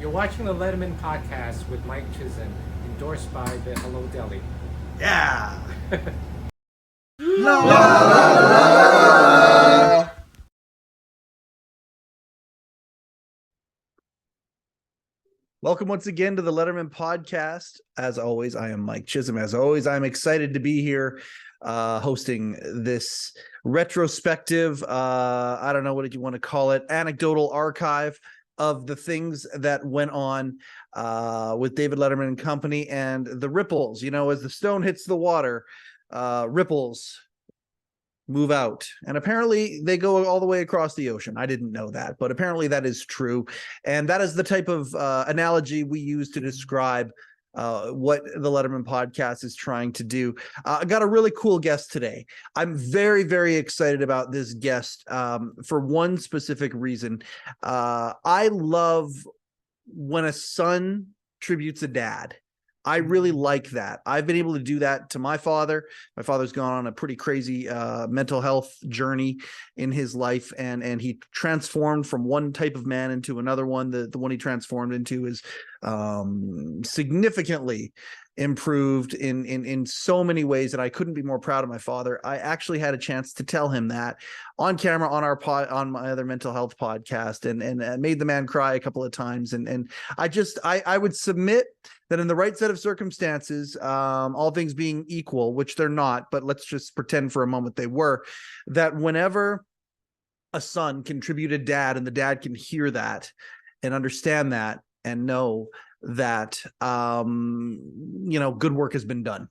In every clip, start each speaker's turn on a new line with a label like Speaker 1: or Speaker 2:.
Speaker 1: You're watching the Letterman podcast with Mike Chisholm, endorsed by the Hello Deli.
Speaker 2: Yeah.
Speaker 3: La la la.
Speaker 2: Welcome once again to the Letterman podcast. As always, I am Mike Chisholm. As always, I'm excited to be here hosting this retrospective, I don't know what you want to call it, anecdotal archive of the things that went on with David Letterman and Company and the ripples. You know, as the stone hits the water, ripples move out, and apparently they go all the way across the ocean. I didn't know that, but apparently that is true, and that is the type of analogy we use to describe what the Letterman podcast is trying to do. I got a really cool guest today. I'm very, very excited about this guest for one specific reason. I love when a son tributes a dad. I really like that. I've been able to do that to my father. My father's gone on a pretty crazy mental health journey in his life, and he transformed from one type of man into another one. The one he transformed into is significantly improved in so many ways, and I couldn't be more proud of my father. I actually had a chance to tell him that on camera on my other mental health podcast, and made the man cry a couple of times. And I would submit that in the right set of circumstances, all things being equal, which they're not, but let's just pretend for a moment they were, that whenever a son can tribute a dad and the dad can hear that and understand that and know that, good work has been done.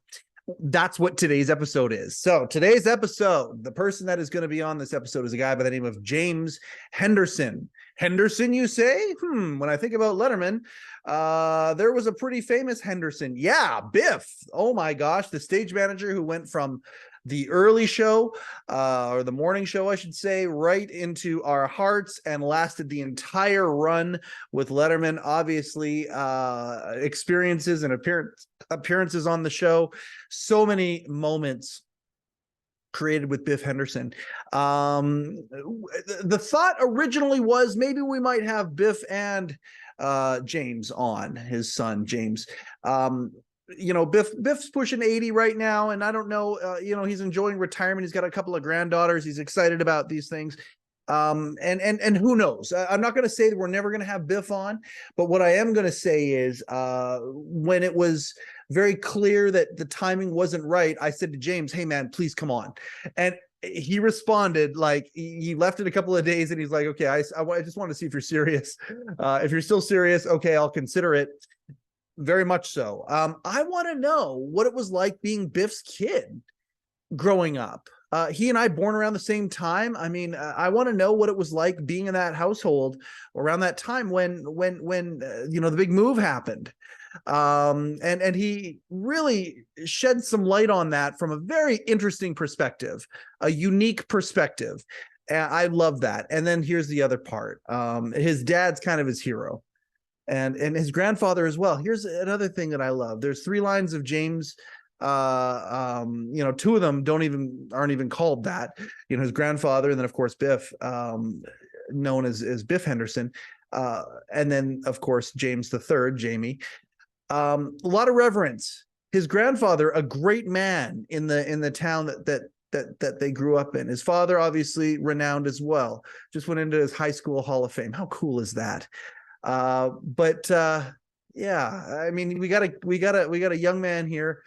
Speaker 2: That's what today's episode is. So today's episode, the person that is going to be on this episode is a guy by the name of James Henderson. Henderson, you say? When I think about Letterman, there was a pretty famous Henderson. Yeah, Biff. Oh my gosh, the stage manager who went from the early show, or the morning show, I should say, right into our hearts and lasted the entire run with Letterman. Obviously, experiences and appearances on the show. So many moments created with Biff Henderson. The thought originally was maybe we might have Biff and James on, his son James. Biff's pushing 80 right now, and I don't know, he's enjoying retirement. He's got a couple of granddaughters. He's excited about these things. And who knows? I'm not going to say that we're never going to have Biff on, but what I am going to say is, when it was very clear that the timing wasn't right, I said to James, "Hey man, please come on." And he responded, like, he left it a couple of days and he's like, "Okay, I just want to see if you're serious. If you're still serious, okay, I'll consider it." Very much so. I want to know what it was like being Biff's kid growing up. He and I born around the same time. I mean, I want to know what it was like being in that household around that time when the big move happened. And he really shed some light on that from a very interesting perspective, a unique perspective. And I love that. And then here's the other part. His dad's kind of his hero. And his grandfather as well. Here's another thing that I love. There's 3 lines of James. 2 of them aren't even called that. His grandfather, and then of course Biff, known as Biff Henderson, and then of course James the Third, Jamie. A lot of reverence. His grandfather, a great man in the town that they grew up in. His father, obviously renowned as well. Just went into his high school Hall of Fame. How cool is that? Yeah, I mean, we got a young man here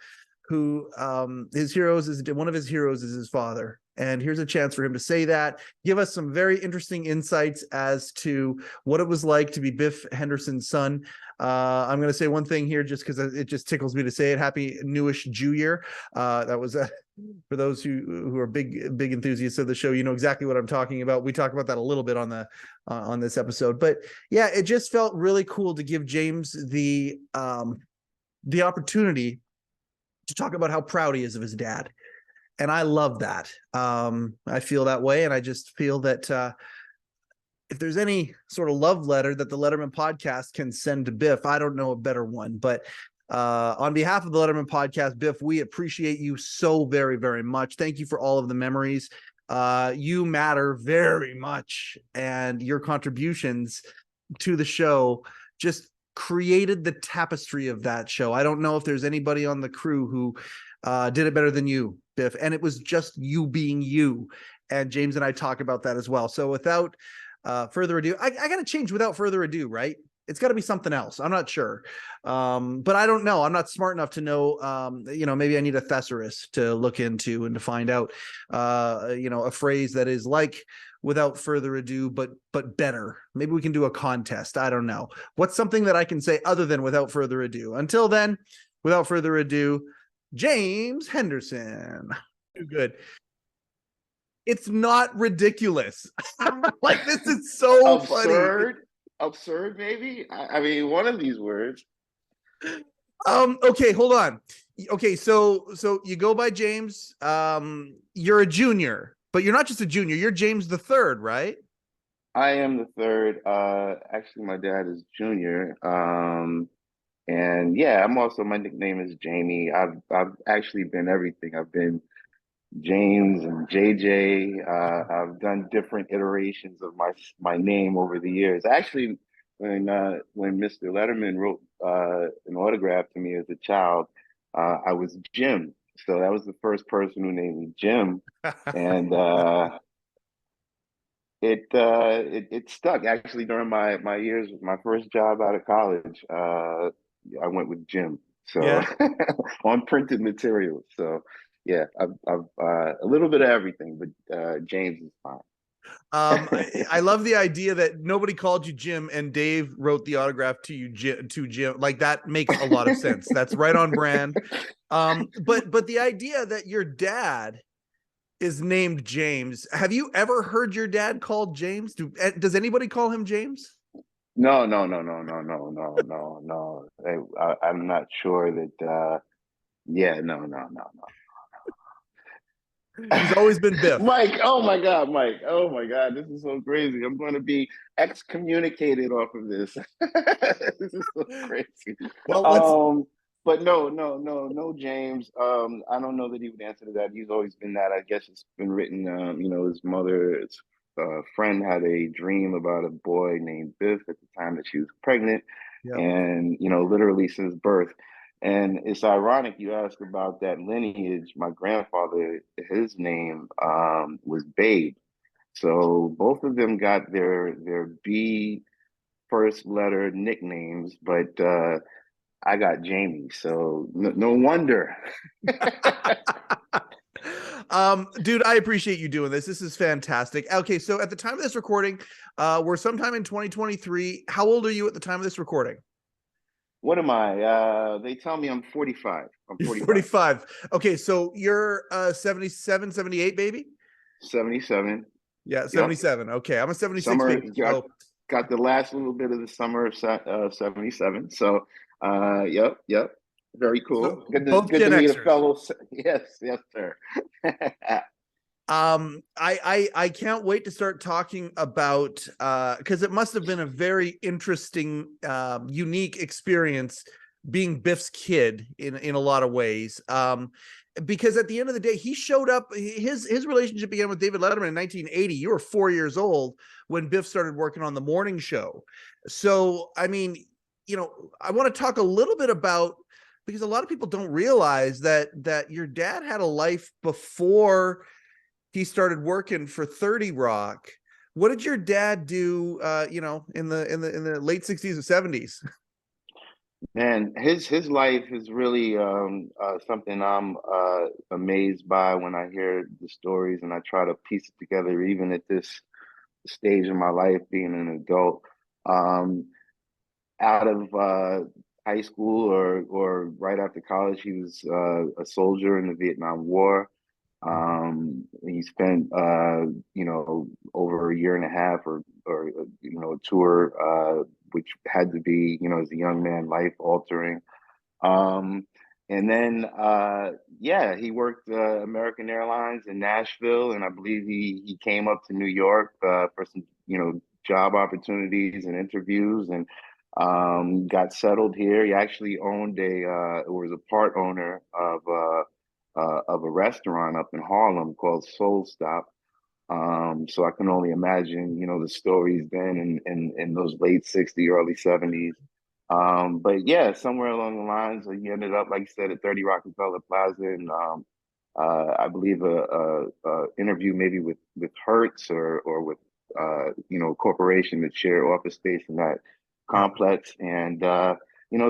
Speaker 2: who, one of his heroes is his father. And here's a chance for him to say that, give us some very interesting insights as to what it was like to be Biff Henderson's son. I'm going to say one thing here just because it just tickles me to say it. Happy newish Jew year. That was for those who are big enthusiasts of the show, you know exactly what I'm talking about. We talk about that a little bit on this episode, but yeah, it just felt really cool to give James the opportunity to talk about how proud he is of his dad. And I love that. I feel that way. And I just feel that if there's any sort of love letter that the Letterman podcast can send to Biff, I don't know a better one. But on behalf of the Letterman podcast, Biff, we appreciate you so very, very much. Thank you for all of the memories. You matter very much, and your contributions to the show just created the tapestry of that show. I don't know if there's anybody on the crew who did it better than you, Biff. And it was just you being you. And James and I talk about that as well. So without further ado, I got to change without further ado, right? It's got to be something else. I'm not sure. But I don't know. I'm not smart enough to know, maybe I need a thesaurus to look into and to find out, a phrase that is like without further ado, but better. Maybe we can do a contest. I don't know. What's something that I can say other than without further ado? Until then, without further ado, James Henderson. Too good. It's not ridiculous. Like, this is so
Speaker 3: Absurd. Absurd, maybe. I mean, one of these words.
Speaker 2: funny. Okay, hold on. Okay, so you go by James. You're a junior, but you're not just a junior. You're James the third, right?
Speaker 3: I am the third. Actually, my dad is junior. And yeah, I'm also, my nickname is Jamie. I've actually been everything. I've been James and JJ. I've done different iterations of my name over the years. Actually, when Mr. Letterman wrote an autograph to me as a child, I was Jim. So that was the first person who named me Jim, and it stuck. Actually, during my years, my first job out of college, I went with Jim. So
Speaker 2: Yeah.
Speaker 3: on printed materials. So yeah, I've a little bit of everything, but James is fine.
Speaker 2: I love the idea that nobody called you Jim and Dave wrote the autograph to you, to Jim. Like, that makes a lot of sense. That's right on brand. But the idea that your dad is named James. Have you ever heard your dad called James? Does anybody call him James?
Speaker 3: No. I'm not sure that. Yeah, no.
Speaker 2: He's always been Biff.
Speaker 3: Mike, oh my God, Mike. Oh my God, this is so crazy. I'm going to be excommunicated off of this. This is so crazy.
Speaker 2: Well, let's.
Speaker 3: But no, James. I don't know that he would answer to that. He's always been that. I guess it's been written. His mother's friend had a dream about a boy named Biff at the time that she was pregnant,
Speaker 2: Yep.
Speaker 3: and literally since birth. And it's ironic you ask about that lineage. My grandfather, his name was Babe. So both of them got their B first letter nicknames, but I got Jamie. So no wonder.
Speaker 2: Dude, I appreciate you doing this. This is fantastic. Okay, so at the time of this recording, we're sometime in 2023. How old are you at the time of this recording?
Speaker 3: What am I? They tell me I'm 45. I'm 45.
Speaker 2: 45. Okay, so you're 77, 78, baby?
Speaker 3: 77.
Speaker 2: Yeah, 77. Yep. Okay, I'm a 76
Speaker 3: summer,
Speaker 2: baby. So.
Speaker 3: Got the last little bit of the summer of 77. So, yep. Very cool.
Speaker 2: So
Speaker 3: good
Speaker 2: both
Speaker 3: to
Speaker 2: Gen
Speaker 3: meet
Speaker 2: Xers.
Speaker 3: a fellow. Yes, sir.
Speaker 2: I can't wait to start talking about because it must have been a very interesting, unique experience being Biff's kid in a lot of ways. Because at the end of the day, he showed up. His relationship began with David Letterman in 1980. You were 4 years old when Biff started working on the morning show. So, I mean, I want to talk a little bit about, because a lot of people don't realize that your dad had a life before he started working for 30 Rock. What did your dad do, in the late 60s or 70s?
Speaker 3: Man, his life is really something I'm amazed by when I hear the stories and I try to piece it together, even at this stage of my life, being an adult. Out of high school or right after college, he was a soldier in the Vietnam War. He spent over a year and a half or a tour which had to be, as a young man, life altering. And then he worked American Airlines in Nashville, and I believe he came up to New York for some job opportunities and interviews, and got settled here. He actually owned was a part owner of a restaurant up in Harlem called Soul Stop. So I can only imagine, the stories then in those late 60s, early 70s. But yeah, somewhere along the lines, he ended up, like you said, at 30 Rockefeller Plaza, and I believe a interview maybe with Hertz or with a corporation that share office space in that
Speaker 2: Yeah.
Speaker 3: complex, and the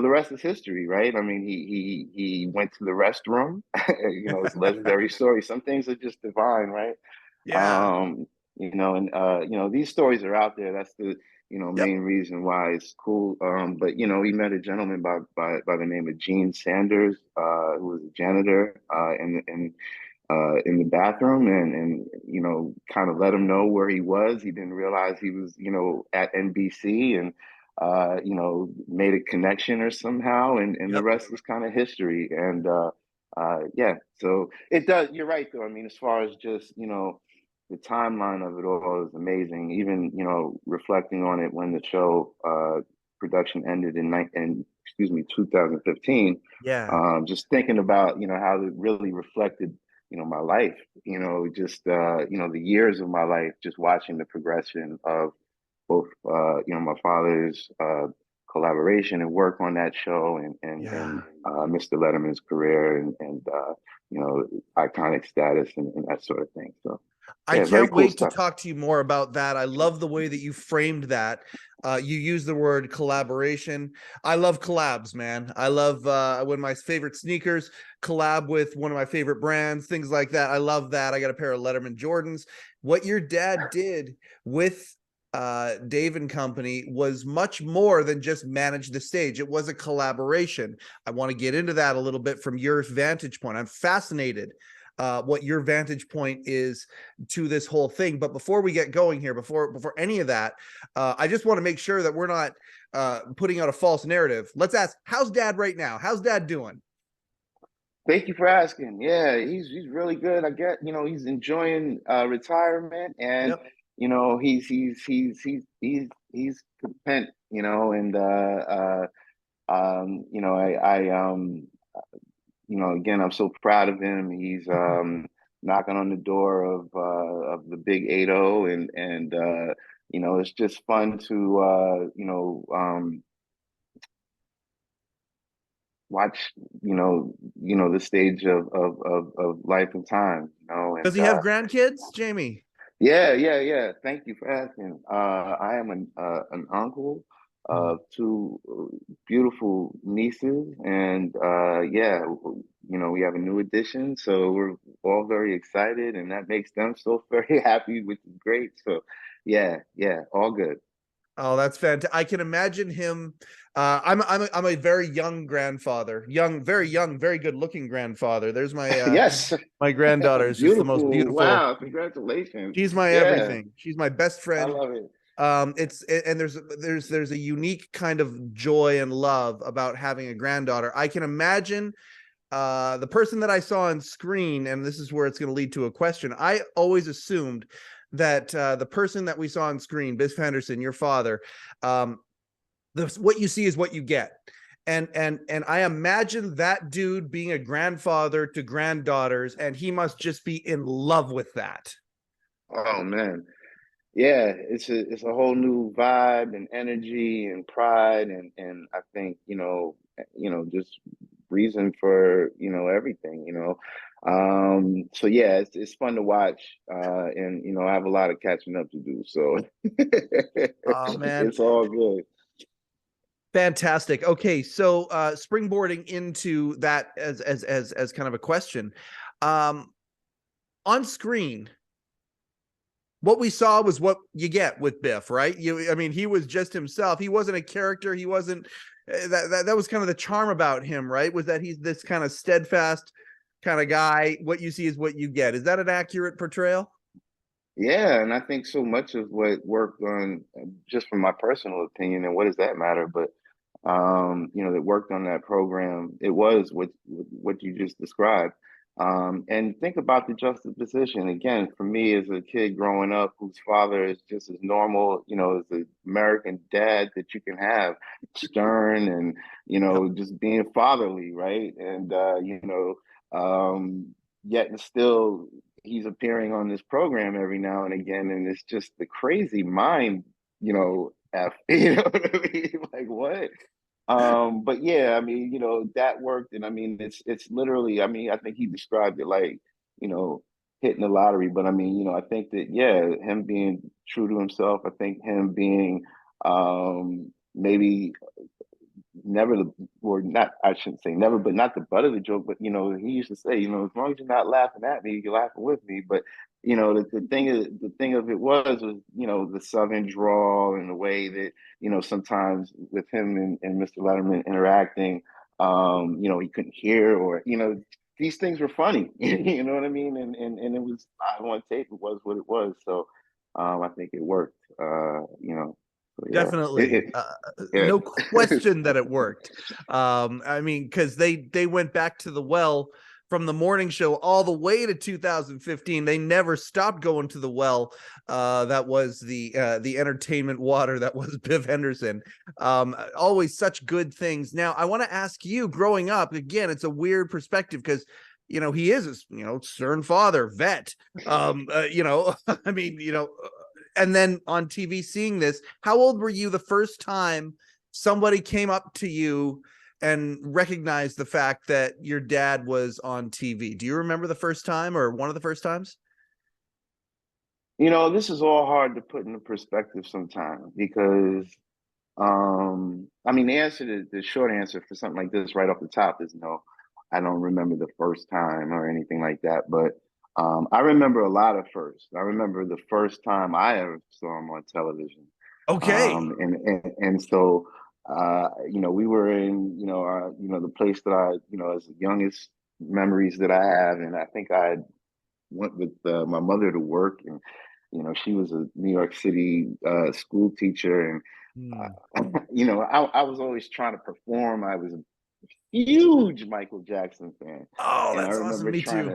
Speaker 3: rest is history, right? I mean, he went to the restroom. It's a legendary story. Some things are just divine, right?
Speaker 2: Yeah.
Speaker 3: Um, and these stories are out there. That's the
Speaker 2: Yep.
Speaker 3: main reason why it's cool. But he met a gentleman by the name of Gene Sanders, who was a janitor in the bathroom, and kind of let him know where he was. He didn't realize he was at NBC, and made a connection or somehow, and the
Speaker 2: Yep.
Speaker 3: rest is kind of history. And yeah, so it does. You're right, though. I mean, as far as just the timeline of it all is amazing. Even reflecting on it when the show production ended in 2015.
Speaker 2: Yeah.
Speaker 3: Just thinking about how it really reflected my life. Just the years of my life, just watching the progression of both my father's collaboration and work on that show, and
Speaker 2: Yeah.
Speaker 3: Mr. Letterman's career, and iconic status, and that sort of thing. So
Speaker 2: I
Speaker 3: yeah, very
Speaker 2: can't
Speaker 3: cool
Speaker 2: wait to
Speaker 3: stuff.
Speaker 2: talk to you more about that. I love the way that you framed that. You use the word collaboration. I love collabs, man. I love when my favorite sneakers collab with one of my favorite brands, things like that. I love that. I got a pair of Letterman Jordans. What your dad did with Dave and Company was much more than just manage the stage. It was a collaboration. I want to get into that a little bit from your vantage point. I'm fascinated what your vantage point is to this whole thing. But before we get going here, before any of that, I just want to make sure that we're not putting out a false narrative. Let's ask, how's Dad right now? How's Dad doing?
Speaker 3: Thank you for asking. Yeah, he's really good. I get, he's enjoying retirement, and
Speaker 2: Yep.
Speaker 3: he's content, and again, I'm so proud of him. He's knocking on the door of the big 80, and it's just fun to watch the stage of life and time,
Speaker 2: Does
Speaker 3: and
Speaker 2: he have grandkids, Jamie?
Speaker 3: yeah. Thank you for asking. I am an uncle
Speaker 2: Mhm.
Speaker 3: of two beautiful nieces, and yeah, we have a new addition, so we're all very excited, and that makes them so very happy, which is great. So, yeah, all good.
Speaker 2: Oh, that's fantastic. I can imagine him. I'm a very young grandfather, very young, very good looking grandfather. There's my
Speaker 3: Yes,
Speaker 2: my granddaughter is just the most
Speaker 3: beautiful.
Speaker 2: beautiful.
Speaker 3: Wow, congratulations.
Speaker 2: She's my
Speaker 3: Yeah,
Speaker 2: everything. She's my best
Speaker 3: I
Speaker 2: friend.
Speaker 3: love it.
Speaker 2: And there's a unique kind of joy and love about having a granddaughter. I can imagine the person that I saw on screen, and this is where it's going to lead to a question. I always assumed that the person that we saw on screen, Biff Henderson, your father, um, what you see is what you get. And I imagine that dude being a grandfather to granddaughters, and he must just be in love with that.
Speaker 3: Oh man. Yeah, it's a whole new vibe and energy and pride, and I think just reason for everything. So yeah, it's fun to watch, and I have a lot of catching up to do, so
Speaker 2: Oh man,
Speaker 3: it's all good.
Speaker 2: fantastic. Okay, so springboarding into that as kind of a question, um, on screen, what we saw was what you get with Biff, right? I mean, he was just himself. He wasn't a character. He wasn't. That was kind of the charm about him, right? Was that he's this kind of steadfast kind of guy. What you see is what you get. Is that an accurate portrayal?
Speaker 3: Yeah, and I think so much of what worked on, just from my personal opinion, and what does that matter? But that worked on that program, it was what you just described. And think about the juxtaposition again. For me, as a kid growing up, whose father is just as normal, as the American dad that you can have, stern and
Speaker 2: Yep.
Speaker 3: just being fatherly, right? And yet and still he's appearing on this program every now and again, and it's just the crazy mind, F, you know what I mean? Like what? But yeah, I mean, that worked, and I mean, it's literally, I mean, I think he described it like, you know, hitting the lottery. But I mean, I think that yeah, him being true to himself, I think him being maybe never the or not I shouldn't say never, but not the butt of the joke. But he used to say, as long as you're not laughing at me, you're laughing with me. But the thing of it was the southern drawl and the way that sometimes with him and Mr. Letterman interacting, he couldn't hear, or these things were funny. You know what I mean? And it was live on tape. It was what it was. So I think it worked. So yeah,
Speaker 2: Definitely.
Speaker 3: yeah.
Speaker 2: No question that it worked. I mean, because they went back to the well from the morning show all the way to 2015. They never stopped going to the well. That was the entertainment water. That was Biff Henderson. Always such good things. Now, I want to ask you, growing up, again, it's a weird perspective because he is a stern father, vet. I mean, and then on TV seeing this, how old were you the first time somebody came up to you and recognized the fact that your dad was on TV? Do you remember the first time or one of the first times?
Speaker 3: This is all hard to put into perspective sometimes because I mean the short answer for something like this right off the top is no. I don't remember the first time or anything like that, but I remember a lot of firsts. I remember the first time I ever saw him on television.
Speaker 2: Okay.
Speaker 3: And so we were in the place that I as the youngest memories that I have, and I think I went with my mother to work, and she was a New York City school teacher, and
Speaker 2: Hmm.
Speaker 3: I was always trying to perform. I was a huge Michael Jackson fan,
Speaker 2: Oh,
Speaker 3: and I
Speaker 2: that's awesome.
Speaker 3: remember
Speaker 2: Me
Speaker 3: trying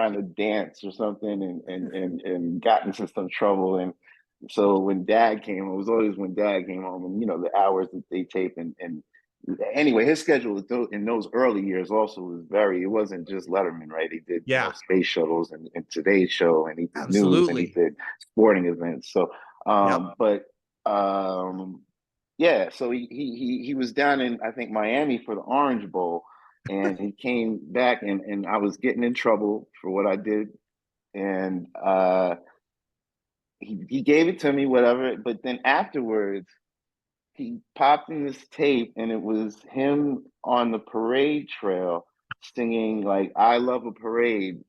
Speaker 2: too.
Speaker 3: to dance or something, and got into some trouble. And so when Dad came, it was always when Dad came home, and the hours that they tape, and anyway, his schedule in those early years also was very. It wasn't just Letterman, right? He did
Speaker 2: Yeah,
Speaker 3: space shuttles and Today's Show, and he did news, and he
Speaker 2: absolutely.
Speaker 3: did sporting events. So,
Speaker 2: Yep.
Speaker 3: but yeah, so he was down in I think Miami for the Orange Bowl, and he came back, and I was getting in trouble for what I did, and he gave it to me, whatever. But then afterwards, he popped in this tape, and it was him on the parade trail singing like "I Love a Parade,"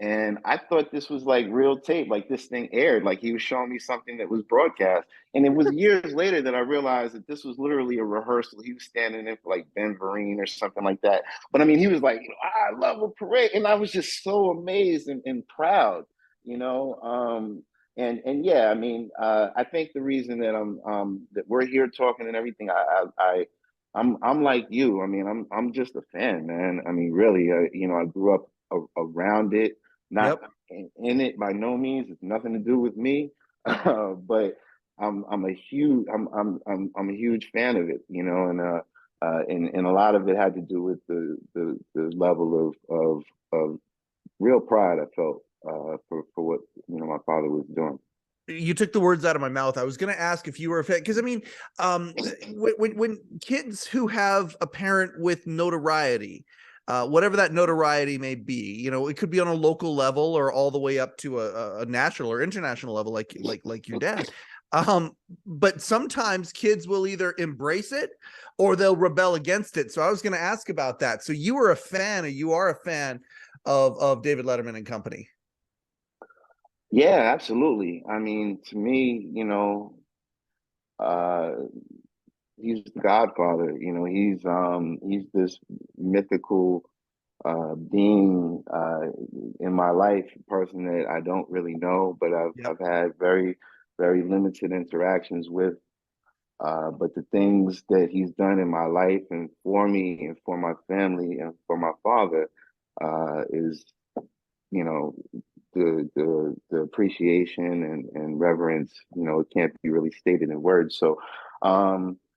Speaker 3: and I thought this was like real tape, like this thing aired, like he was showing me something that was broadcast. And it was years later that I realized that this was literally a rehearsal. He was standing in for like Ben Vereen or something like that. But I mean, he was like, I love a parade. And I was just so amazed and proud, you know. And yeah, I mean, I think the reason that that we're here talking and everything, I'm like you. I mean, I'm just a fan, man. I mean, really, I grew up around it, not
Speaker 2: Yep.
Speaker 3: in it by no means. It's nothing to do with me, but I'm a huge I'm a huge fan of it, and a lot of it had to do with the level of real pride I felt for what my father was doing.
Speaker 2: You took the words out of my mouth. I was going to ask if you were a fan, because I mean, when kids who have a parent with notoriety, whatever that notoriety may be, it could be on a local level or all the way up to a national or international level, like your dad. But sometimes kids will either embrace it or they'll rebel against it. So I was going to ask about that. So you were a fan, or you are a fan of David Letterman and Company.
Speaker 3: Yeah, absolutely. I mean, to me, uh, he's the Godfather. He's this mythical being in my life, a person that I don't really know, but
Speaker 2: Yep.
Speaker 3: I've had very very limited interactions with. But the things that he's done in my life and for me and for my family and for my father is you know the appreciation and reverence, it can't be really stated in words. So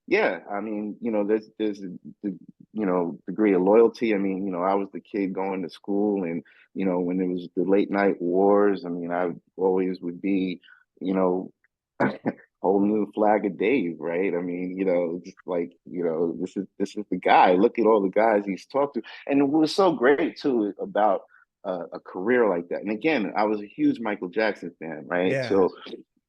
Speaker 3: yeah, I mean, there's the degree of loyalty. I mean, I was the kid going to school, and when it was the late night wars, I mean, I always would be, you know whole new flag of Dave, right? I mean, just like, this is the guy. Look at all the guys he's talked to. And it was so great too about a career like that. And again, I was a huge Michael Jackson fan, right?
Speaker 2: Yeah.
Speaker 3: So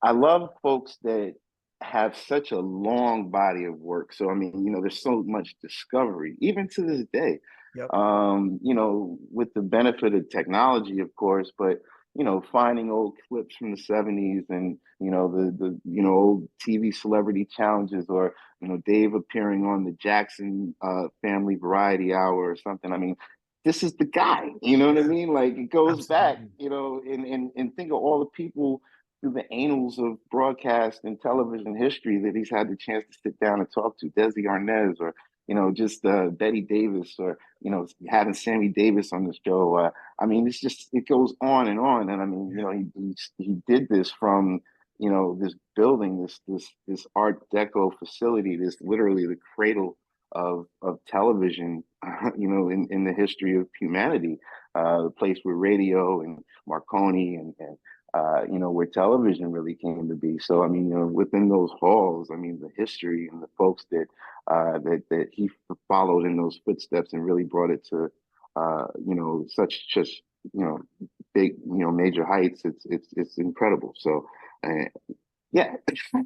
Speaker 3: I love folks that have such a long body of work. So I mean, there's so much discovery, even to this day.
Speaker 2: Yep.
Speaker 3: With the benefit of technology, of course, but finding old clips from the 70s and the old TV celebrity challenges, or Dave appearing on the Jackson Family Variety Hour or something. I mean, this is the guy, you know what I
Speaker 2: Yeah.
Speaker 3: mean? Like, it goes back,
Speaker 2: Absolutely.
Speaker 3: and think of all the people through the annals of broadcast and television history that he's had the chance to sit down and talk to. Desi Arnaz, or just Betty Davis, or having Sammy Davis on the show. I mean, it goes on and on. And I mean, he did this from this building, this Art Deco facility, this literally the cradle of television, in the history of humanity, the place where radio and Marconi and where television really came to be. So I mean, within those halls, I mean, the history and the folks that he followed in those footsteps and really brought it to such just big major heights. It's incredible. So yeah.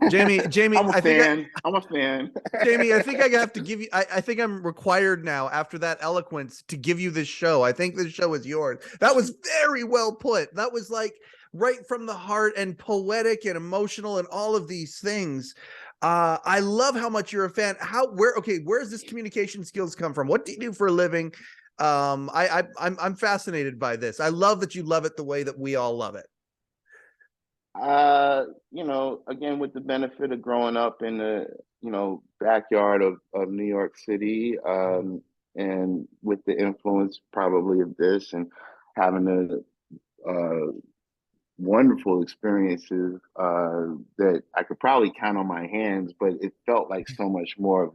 Speaker 2: Jamie,
Speaker 3: I'm a
Speaker 2: I think
Speaker 3: fan. I'm a fan.
Speaker 2: Jamie, I think I have to give you, I think I'm required now, after that eloquence, to give you this show. I think this show is yours. That was very well put. That was like right from the heart, and poetic and emotional and all of these things. I love how much you're a fan. Where's this communication skills come from? What do you do for a living? I'm fascinated by this. I love that you love it the way that we all love it.
Speaker 3: Again, with the benefit of growing up in the, backyard of New York City, and with the influence probably of this, and having the wonderful experiences that I could probably count on my hands, but it felt like so much more of,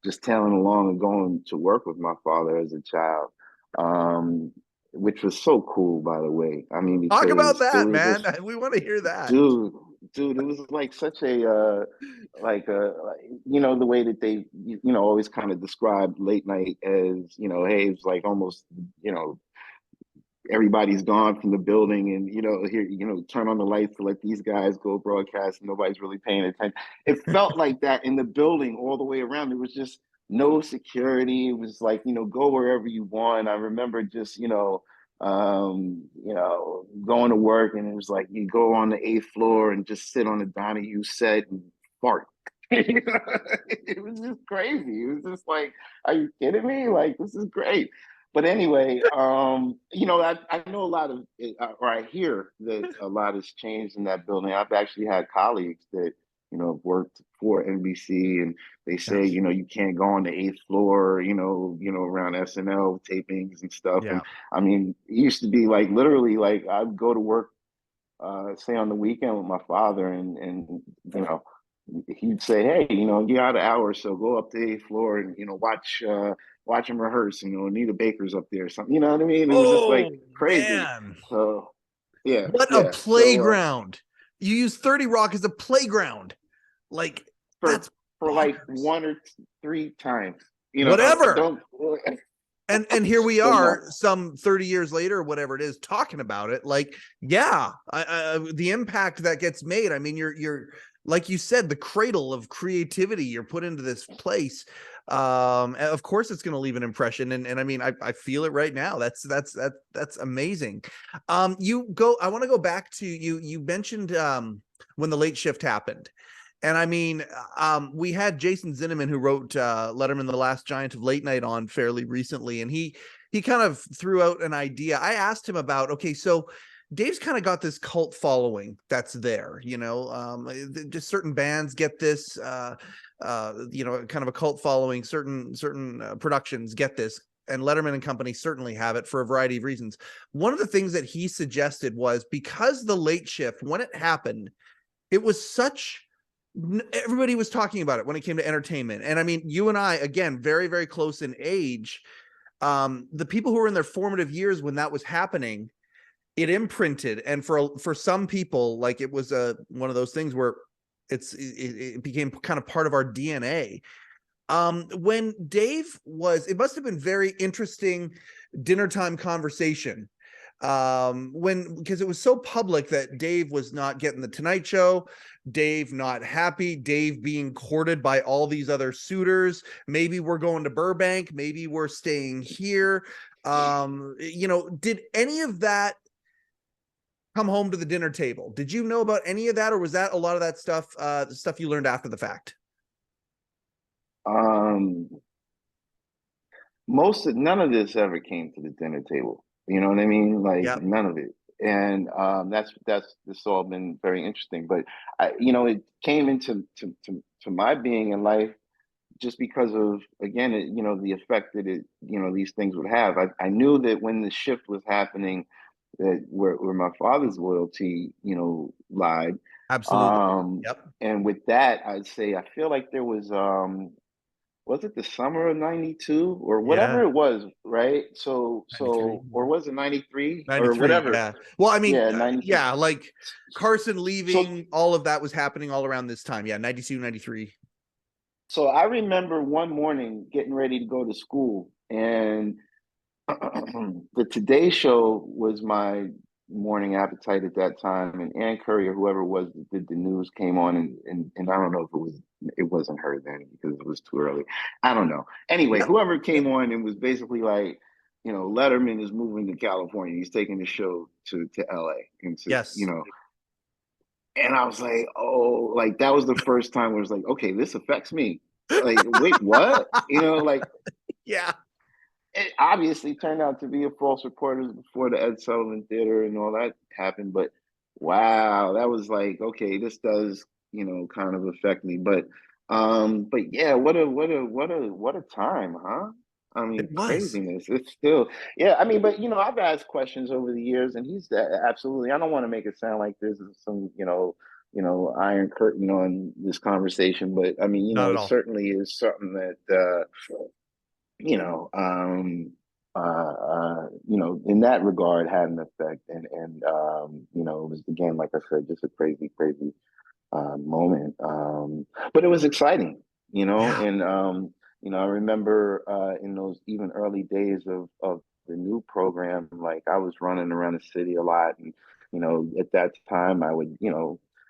Speaker 3: just tailing along and going to work with my father as a child. Which was so cool, by the way. I mean,
Speaker 2: Talk about
Speaker 3: because it
Speaker 2: that,
Speaker 3: was
Speaker 2: man.
Speaker 3: just,
Speaker 2: We want to hear that.
Speaker 3: dude, it was like such a the way that they always kind of described late night as, hey, it's like almost, everybody's gone from the building, and here, turn on the lights to let these guys go broadcast, and nobody's really paying attention. It felt like that in the building all the way around. There was just no security. It was like, go wherever you want. I remember just going to work, and it was like you go on the 8th floor and just sit on the Donahue set and fart. It was just crazy. It was just like, are you kidding me? Like, this is great. But anyway, I know a lot of, or I hear that a lot has changed in that building. I've actually had colleagues that, have worked for NBC, and they say,
Speaker 2: Yes.
Speaker 3: you can't go on the 8th floor, around SNL tapings and stuff.
Speaker 2: Yeah.
Speaker 3: And I mean, it used to be like literally like I'd go to work, say on the weekend with my father, and he'd say, hey, you got an hour or so, go up to the 8th floor and watch them rehearse. Anita Baker's up there or something. You know what I mean? It was just like
Speaker 2: Oh,
Speaker 3: crazy.
Speaker 2: man.
Speaker 3: So yeah,
Speaker 2: What a
Speaker 3: yeah. So
Speaker 2: playground. You use 30 Rock as a playground. Like,
Speaker 3: for
Speaker 2: that's
Speaker 3: like
Speaker 2: bonkers.
Speaker 3: 1 or 3 times,
Speaker 2: Whatever.
Speaker 3: don't.
Speaker 2: And here we
Speaker 3: But no,
Speaker 2: are some 30 years later, or whatever it is, talking about it. Like, yeah, the impact that gets made. I mean, you're like you said, the cradle of creativity you're put into this place. Of course it's going to leave an impression, and I mean, I feel it right now. That's amazing. I want to go back to you mentioned when the late shift happened. And I mean, we had Jason Zinneman, who wrote Letterman, the Last Giant of Late Night, on fairly recently, and he kind of threw out an idea. I asked him about, okay, so Dave's kind of got this cult following that's there, just certain bands get this, kind of a cult following. Certain productions get this, and Letterman and Company certainly have it for a variety of reasons. One of the things that he suggested was, because the late shift, when it happened, it was such, everybody was talking about it when it came to entertainment. And I mean, you and I, again, very, very close in age. The people who were in their formative years when that was happening, it imprinted. And for some people, like, it was one of those things where It became kind of part of our DNA. When Dave was, it must have been very interesting dinner time conversation. Because it was so public that Dave was not getting the Tonight Show, Dave not happy, Dave being courted by all these other suitors. Maybe we're going to Burbank, maybe we're staying here. Did any of that come home to the dinner table? Did you know about any of that, or was that a lot of that stuff, the stuff you learned after the fact?
Speaker 3: Um, none of this ever came to the dinner table. You know what I mean? Like
Speaker 2: Yeah,
Speaker 3: none of it. And that's this all been very interesting. But it came into to my being in life just because of, again, the effect that these things would have. I knew that when the shift was happening, that where my father's loyalty, lied.
Speaker 2: absolutely.
Speaker 3: Um,
Speaker 2: Yep.
Speaker 3: and with that, I'd say I feel like there was it the summer of 92 or whatever
Speaker 2: Yeah.
Speaker 3: it was, right? So
Speaker 2: 93.
Speaker 3: or was it 93 or
Speaker 2: 93.
Speaker 3: whatever?
Speaker 2: Yeah. Well, I mean,
Speaker 3: Yeah, 93.
Speaker 2: yeah, like Carson
Speaker 3: So
Speaker 2: leaving, all of that was happening all around this time. Yeah. 92, 93.
Speaker 3: so I remember one morning getting ready to go to school, and the Today Show was my morning appetite at that time, and Ann Curry or whoever it was that did the news came on, and I don't know if it wasn't her then because it was too early. I don't know. Anyway,
Speaker 2: Yep.
Speaker 3: whoever came
Speaker 2: Yep.
Speaker 3: on and was basically like, Letterman is moving to California. He's taking the show to LA and
Speaker 2: Yes.
Speaker 3: and I was like, oh, like that was the first time where it was like, okay, this affects me. Like, wait, what? Like
Speaker 2: Yeah.
Speaker 3: it obviously turned out to be a false reporters before the Ed Sullivan Theater and all that happened. But wow, that was like, okay, this does, kind of affect me. But yeah, what a time, huh? I
Speaker 2: It
Speaker 3: mean,
Speaker 2: was.
Speaker 3: craziness. It's still, yeah. I mean, but I've asked questions over the years, and he's absolutely. I don't want to make it sound like this is some, iron curtain on this conversation, but I mean,
Speaker 2: Not at
Speaker 3: it
Speaker 2: all.
Speaker 3: certainly is something that you know, in that regard had an effect. It was, again, like I said, just a crazy, crazy moment. But it was exciting,
Speaker 2: Yeah.
Speaker 3: and I remember in those even early days of the new program, like I was running around the city a lot, and at that time I would,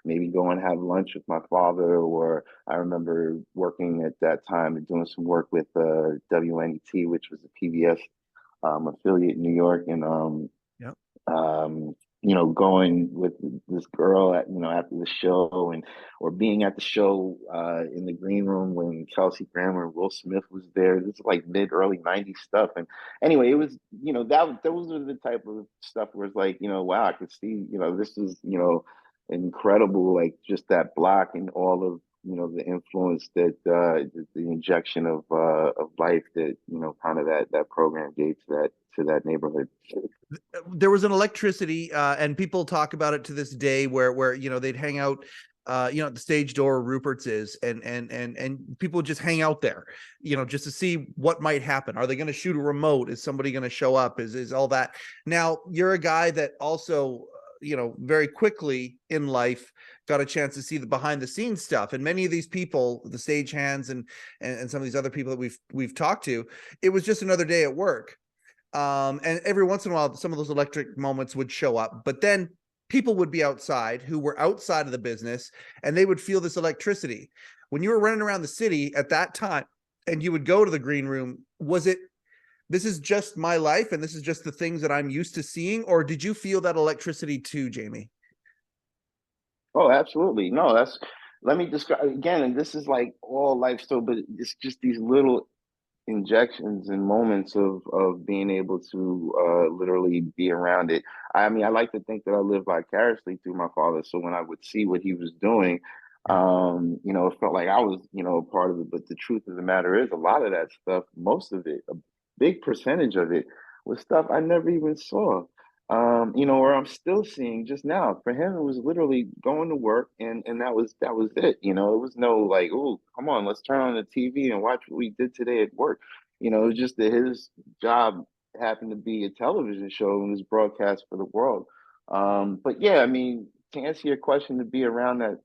Speaker 3: maybe go and have lunch with my father, or I remember working at that time and doing some work with WNET, which was a PBS affiliate in New York, and
Speaker 2: Yep.
Speaker 3: um, going with this girl at, after the show, or being at the show in the green room when Kelsey Grammer and Will Smith was there. This is like mid early 90s stuff. And anyway, it was, those were the type of stuff where it's like, wow, I could see, this is, incredible, like just that block and all of, the influence that the injection of life that, kind of that program gave to that neighborhood.
Speaker 2: There was an electricity, and people talk about it to this day where they'd hang out at the stage door Rupert's is, and people would just hang out there, just to see what might happen. Are they going to shoot a remote? Is somebody going to show up? Is all that. Now you're a guy that also very quickly in life got a chance to see the behind the scenes stuff, and many of these people, the stagehands and some of these other people that we've talked to, it was just another day at work. And every once in a while, some of those electric moments would show up, but then people would be outside who were outside of the business, and they would feel this electricity. When you were running around the city at that time and you would go to the green room, was it, this is just my life and this is just the things that I'm used to seeing? Or did you feel that electricity too, Jamie?
Speaker 3: Oh, absolutely. No, let me describe again, and this is like all life still, but it's just these little injections and moments of being able to literally be around it. I mean, I like to think that I live vicariously through my father. So when I would see what he was doing,
Speaker 2: Yeah.
Speaker 3: it felt like I was, a part of it. But the truth of the matter is, a lot of that stuff, most of it, a big percentage of it, was stuff I never even saw. Or I'm still seeing just now. For him, it was literally going to work, and that was it. It was no like, oh, come on, let's turn on the TV and watch what we did today at work. It was just that his job happened to be a television show and was broadcast for the world. But yeah, I mean, to answer your question, to be around that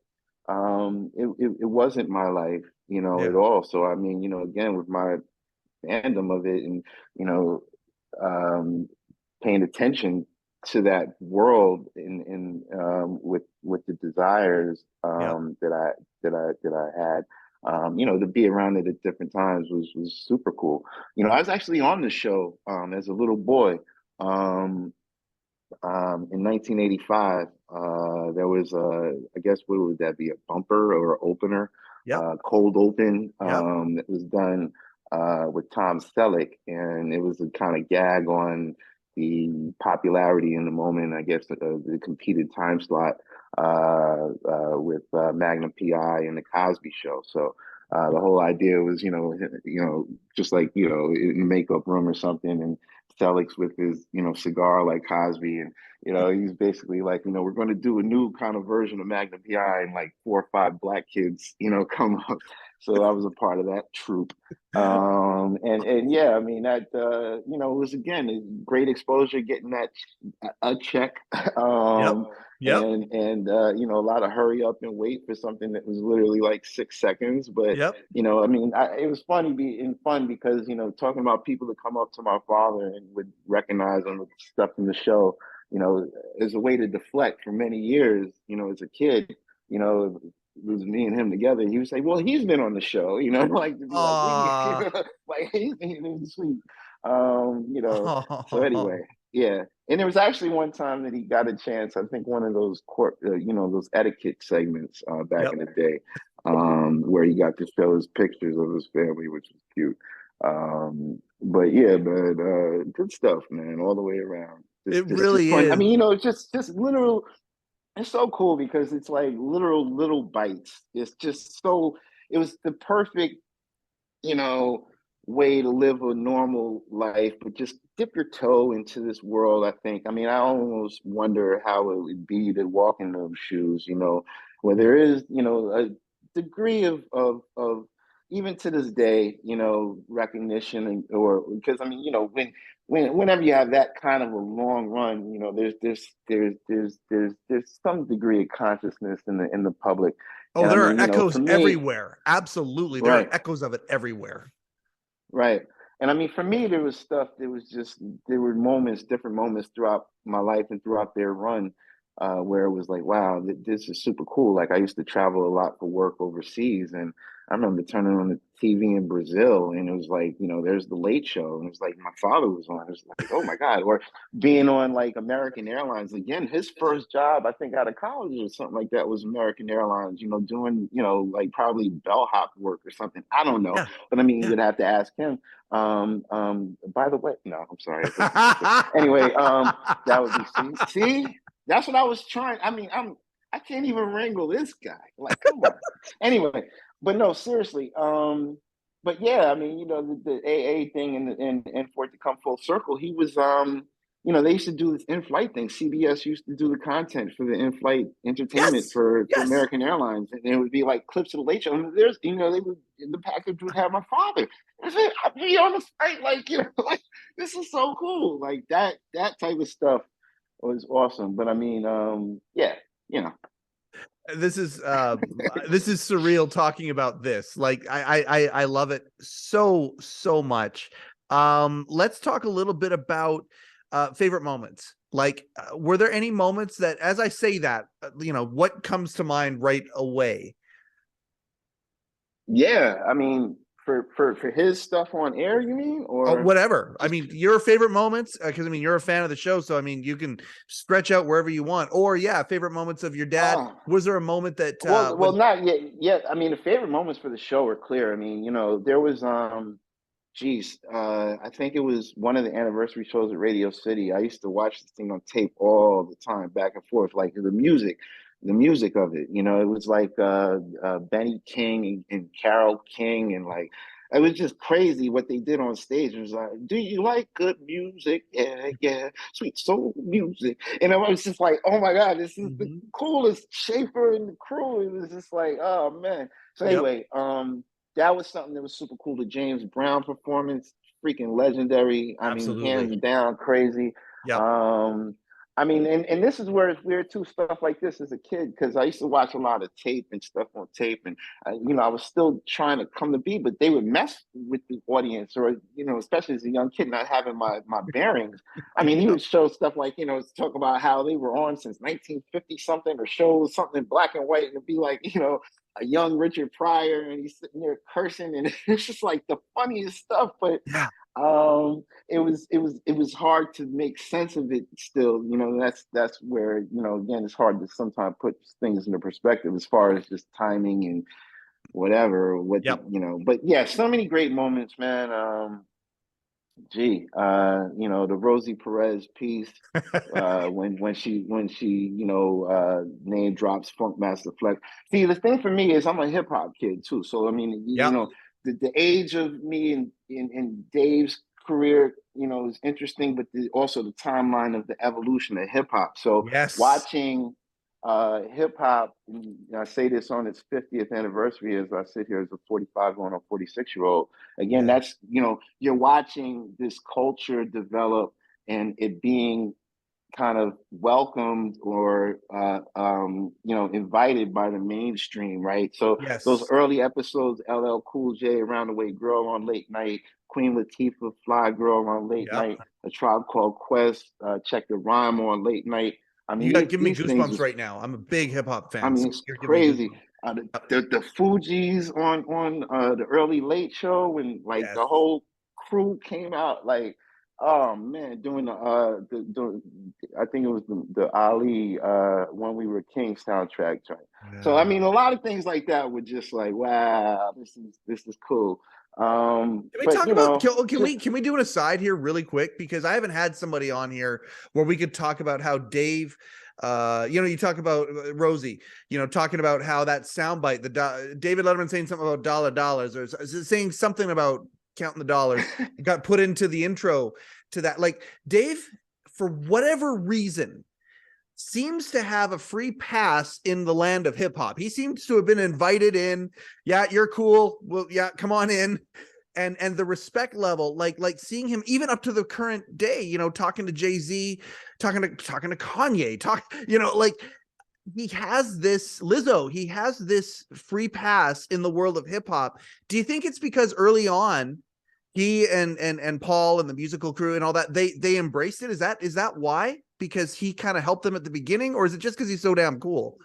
Speaker 3: it wasn't my life, at
Speaker 2: Yeah.
Speaker 3: all. So I mean, again, with my fandom of it, and you know um paying attention to that world, with the desires,
Speaker 2: Yeah.
Speaker 3: that I had, to be around it at different times was super cool. I was actually on the show as a little boy. In 1985, there was I guess, what would that be, a bumper or an opener,
Speaker 2: Yep.
Speaker 3: cold open,
Speaker 2: Yep.
Speaker 3: that was done with Tom Selleck, and it was a kind of gag on the popularity in the moment, I guess, the competed time slot with Magnum PI and the Cosby Show. So the whole idea was, just like, in the makeup room or something, and Selleck's with his, cigar like Cosby, and he's basically like, we're going to do a new kind of version of Magnum PI, and like four or five black kids, come up. So I was a part of that troupe. And yeah, I mean, that, it was, again, a great exposure, getting that a check.
Speaker 2: Yep. Yep.
Speaker 3: A lot of hurry up and wait for something that was literally like 6 seconds. But
Speaker 2: Yep.
Speaker 3: I mean, it was fun because, talking about people that come up to my father and would recognize him with stuff in the show, as a way to deflect for many years, as a kid, it was me and him together. He would say, "Well, he's been on the show," like, to be like,
Speaker 2: Aw.
Speaker 3: like, he's sweet. So
Speaker 2: Oh.
Speaker 3: anyway, yeah. And there was actually one time that he got a chance. I think one of those those etiquette segments back in
Speaker 2: Yep.
Speaker 3: the day, where he got to show his pictures of his family, which was cute. But yeah, man, good stuff, man, all the way around.
Speaker 2: It
Speaker 3: Just
Speaker 2: really
Speaker 3: fun. I
Speaker 2: is.
Speaker 3: mean, just literal. It's so cool because it's like literal little bites. It's just so. It was the perfect, you know, way to live a normal life, but just dip your toe into this world, I think. I mean, I almost wonder how it would be to walk in those shoes, where
Speaker 2: Yeah.
Speaker 3: there is, a degree of even to this day, recognition, or because, I mean, whenever you have that kind of a long run, there's some degree of consciousness in the public.
Speaker 2: Oh,
Speaker 3: And I
Speaker 2: there are
Speaker 3: mean,
Speaker 2: echoes
Speaker 3: for me,
Speaker 2: everywhere. Absolutely. There are
Speaker 3: right.
Speaker 2: echoes of it everywhere.
Speaker 3: Right. And I mean, for me, there was stuff that was just, there were moments, different moments throughout my life and throughout their run, where it was like, wow, this is super cool. Like, I used to travel a lot for work overseas. And I remember turning on the TV in Brazil, and it was like, there's the Late Show. And it was like my father was on. It was like, oh my God. Or being on like American Airlines. Again, his first job, I think out of college or something like that, was American Airlines, doing, like probably bellhop work or something. I don't know.
Speaker 2: Yeah.
Speaker 3: But I mean,
Speaker 2: Yeah.
Speaker 3: you'd have to ask him. By the way, no, I'm sorry. Anyway, that would be, see, that's what I was trying. I mean, I can't even wrangle this guy. Like, come on. Anyway, but no, seriously. But yeah, I mean, the AA thing, and for it to come full circle, he was, they used to do this in-flight thing. CBS used to do the content for the in-flight entertainment
Speaker 2: Yes.
Speaker 3: for
Speaker 2: Yes.
Speaker 3: American Airlines, and it would be like clips of the Late Show. And there's, they would, the package would have my father. I said, I'd be on the flight, like, like, this is so cool. Like, that type of stuff was awesome. But I mean, yeah, you know.
Speaker 2: This is surreal talking about this. Like, I love it so much. Let's talk a little bit about favorite moments. Like, were there any moments that, as I say that, what comes to mind right away?
Speaker 3: Yeah, I mean, for his stuff on air, you mean,
Speaker 2: Oh,
Speaker 3: or
Speaker 2: whatever. I
Speaker 3: just
Speaker 2: mean, your favorite moments, because I mean, you're a fan of the show, so I mean, you can stretch out wherever you want. Or yeah, favorite moments of your dad.
Speaker 3: ah.
Speaker 2: Was there a moment that
Speaker 3: Well,
Speaker 2: was
Speaker 3: not yet. Yet, I mean, the favorite moments for the show are clear. I mean, there was, geez, I think it was one of the anniversary shows at Radio City. I used to watch this thing on tape all the time, back and forth, like the music of it. It was like Benny King and Carole King, and like, it was just crazy what they did on stage. It was like, "Do you like good music? Yeah, yeah, sweet soul music." And I was just like, "Oh my God, this is the
Speaker 2: Mhm.
Speaker 3: coolest." Schaefer and the crew. It was just like, oh man. So
Speaker 2: Yep,
Speaker 3: anyway, that was something that was super cool. The James Brown performance, freaking legendary. I mean,
Speaker 2: absolutely.
Speaker 3: hands down, crazy.
Speaker 2: Yep.
Speaker 3: Um, I mean, and this is where it's weird too, stuff like this as a kid, because I used to watch a lot of tape and stuff on tape, and I was still trying to come to be, but they would mess with the audience, or especially as a young kid, not having my bearings. I mean, he would show stuff like talk about how they were on since 1950 something, or show something in black and white, and it'd be like a young Richard Pryor, and he's sitting there cursing, and it's just like the funniest stuff, but.
Speaker 2: Yeah.
Speaker 3: It was hard to make sense of it still. That's where, again, it's hard to sometimes put things into perspective as far as just timing and whatever,
Speaker 2: Yep.
Speaker 3: but yeah, so many great moments, man. The Rosie Perez piece, when she name drops Funk Master Flex. See, the thing for me is I'm a hip hop kid too. So I mean,
Speaker 2: Yep.
Speaker 3: The age of me and Dave's career, is interesting, but also the timeline of the evolution of hip hop. So
Speaker 2: Yes.
Speaker 3: watching hip hop, I say this on its 50th anniversary as I sit here as a 45 going on 46-year-old. Again, that's you're watching this culture develop and it being kind of welcomed or invited by the mainstream, right? So
Speaker 2: Yes.
Speaker 3: those early episodes, LL Cool J, Around the Way Girl on late night, Queen Latifah, Fly Girl on late night, A Tribe Called Quest, Check the Rhyme on late night. I mean,
Speaker 2: you got give me
Speaker 3: these things
Speaker 2: goosebumps right now. I'm a big hip hop fan.
Speaker 3: I mean, it's crazy. The Fugees on the early late show, when like the whole crew came out, like, oh man, doing the I think it was the Ali When We Were Kings soundtrack joint. So I mean, a lot of things like that were just like, wow, this is cool.
Speaker 2: Can we
Speaker 3: but
Speaker 2: talk about can we do an aside here really quick, because I haven't had somebody on here where we could talk about how Dave you talk about Rosie, talking about how that soundbite, David Letterman saying something about dollars, or saying something about counting the dollars, got put into the intro to that. Like, Dave, for whatever reason, seems to have a free pass in the land of hip hop. He seems to have been invited in. Yeah, you're cool. Well, yeah, come on in. And the respect level, like seeing him even up to the current day, talking to Jay-Z, talking to Kanye, like he has this Lizzo, he has this free pass in the world of hip hop. Do you think it's because early on he and Paul and the musical crew and all that, they embraced it? Is that why? Because he kind of helped them at the beginning, or is it just because he's so damn cool?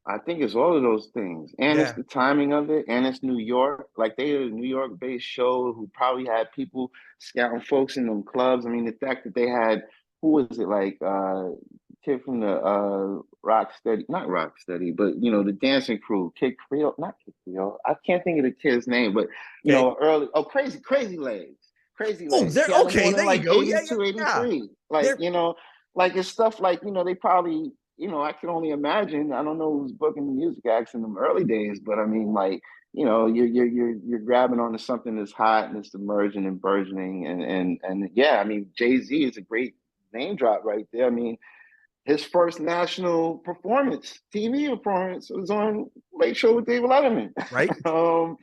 Speaker 3: I think it's all of those things, and it's the timing of it, and it's New York. Like, they are a New York-based show who probably had people scouting folks in them clubs. I mean, the fact that they had, who was it, like kid from the not Rocksteady, but the dancing crew, Kid Creole, not Kid Creole. I can't think of the kid's name, but Crazy Legs. Crazy Legs.
Speaker 2: There you
Speaker 3: like
Speaker 2: go.
Speaker 3: 82, 83. Like, like it's stuff like, they probably, I can only imagine. I don't know who's booking the music acts in them early days, but I mean, like, you're grabbing onto something that's hot and it's emerging and burgeoning, and yeah, I mean, Jay-Z is a great name drop right there. I mean, his first national TV performance, was on Late Show with David Letterman.
Speaker 2: Right.
Speaker 3: So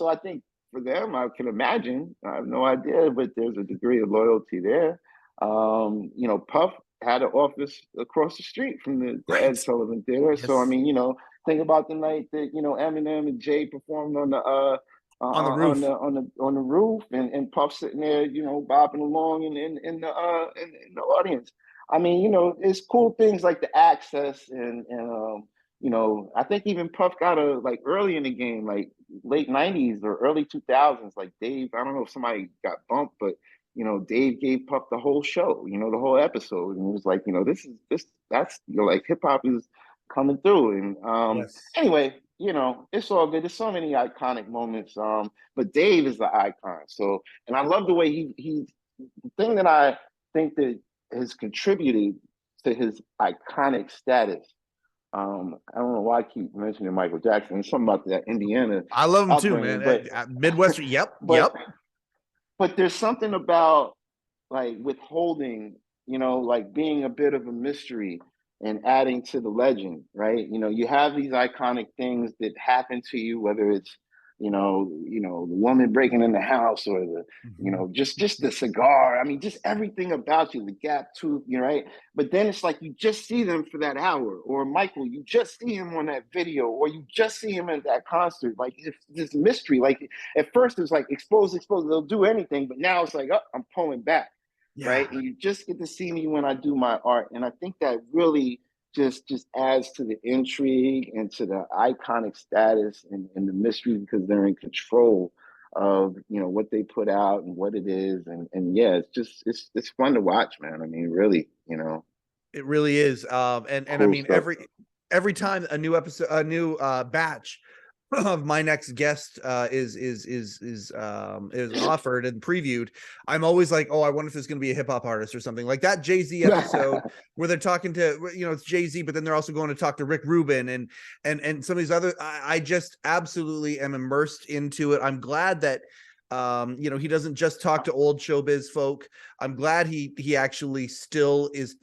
Speaker 3: I think for them, I can imagine, I have no idea, but there's a degree of loyalty there. Puff had an office across the street from the Ed Sullivan Theater. Yes. So, I mean, think about the night that, Eminem and Jay performed on the on the roof, and Puff sitting there, bopping along in the audience. I mean, it's cool things like the access and I think even Puff got early in the game, like late 90s or early 2000s, like Dave, I don't know if somebody got bumped, but Dave gave Puff the whole show, the whole episode, and it was like, that's like hip hop is coming through. And anyway, it's all good. There's so many iconic moments. But Dave is the icon. So, and I love the way the thing that I think that has contributed to his iconic status. I don't know why I keep mentioning Michael Jackson. It's something about that Indiana.
Speaker 2: I love him too, man. But, Midwestern. Yep.
Speaker 3: But there's something about like withholding, like being a bit of a mystery and adding to the legend, right? You have these iconic things that happen to you, whether it's the woman breaking in the house, or the,
Speaker 2: Mhm.
Speaker 3: just the cigar. I mean, just everything about you, the gap tooth, right? But then it's like you just see them for that hour, or Michael, you just see him on that video, or you just see him at that concert. Like, it's this mystery. Like, at first it's like expose, expose. They'll do anything, but now it's like, oh, I'm pulling back,
Speaker 2: Yeah.
Speaker 3: right? And you just get to see me when I do my art, and I think that really just adds to the intrigue and to the iconic status, and the mystery, because they're in control of what they put out and what it is. And yeah, it's fun to watch, man. I mean, really,
Speaker 2: It really is. And I
Speaker 3: cool
Speaker 2: mean,
Speaker 3: stuff.
Speaker 2: every time a new episode, a new batch of my next guest is offered and previewed, I'm always like, oh, I wonder if there's going to be a hip hop artist or something like that. Jay-Z episode where they're talking to, it's Jay-Z, but then they're also going to talk to Rick Rubin and some of these other. I just absolutely am immersed into it. I'm glad that he doesn't just talk to old showbiz folk. I'm glad he actually still is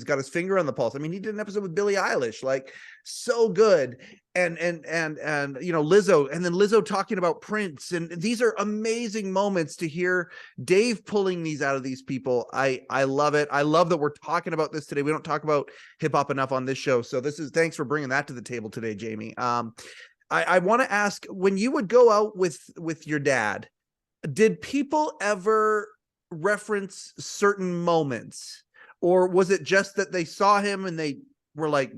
Speaker 2: got his finger on the pulse. I mean, he did an episode with Billie Eilish, like, so good. And Lizzo, and then Lizzo talking about Prince, and these are amazing moments to hear Dave pulling these out of these people. I love it. I love that we're talking about this today. We don't talk about hip hop enough on this show, so thanks for bringing that to the table today, Jamie. I want to ask, when you would go out with your dad, did people ever reference certain moments, or was it just that they saw him and they were like,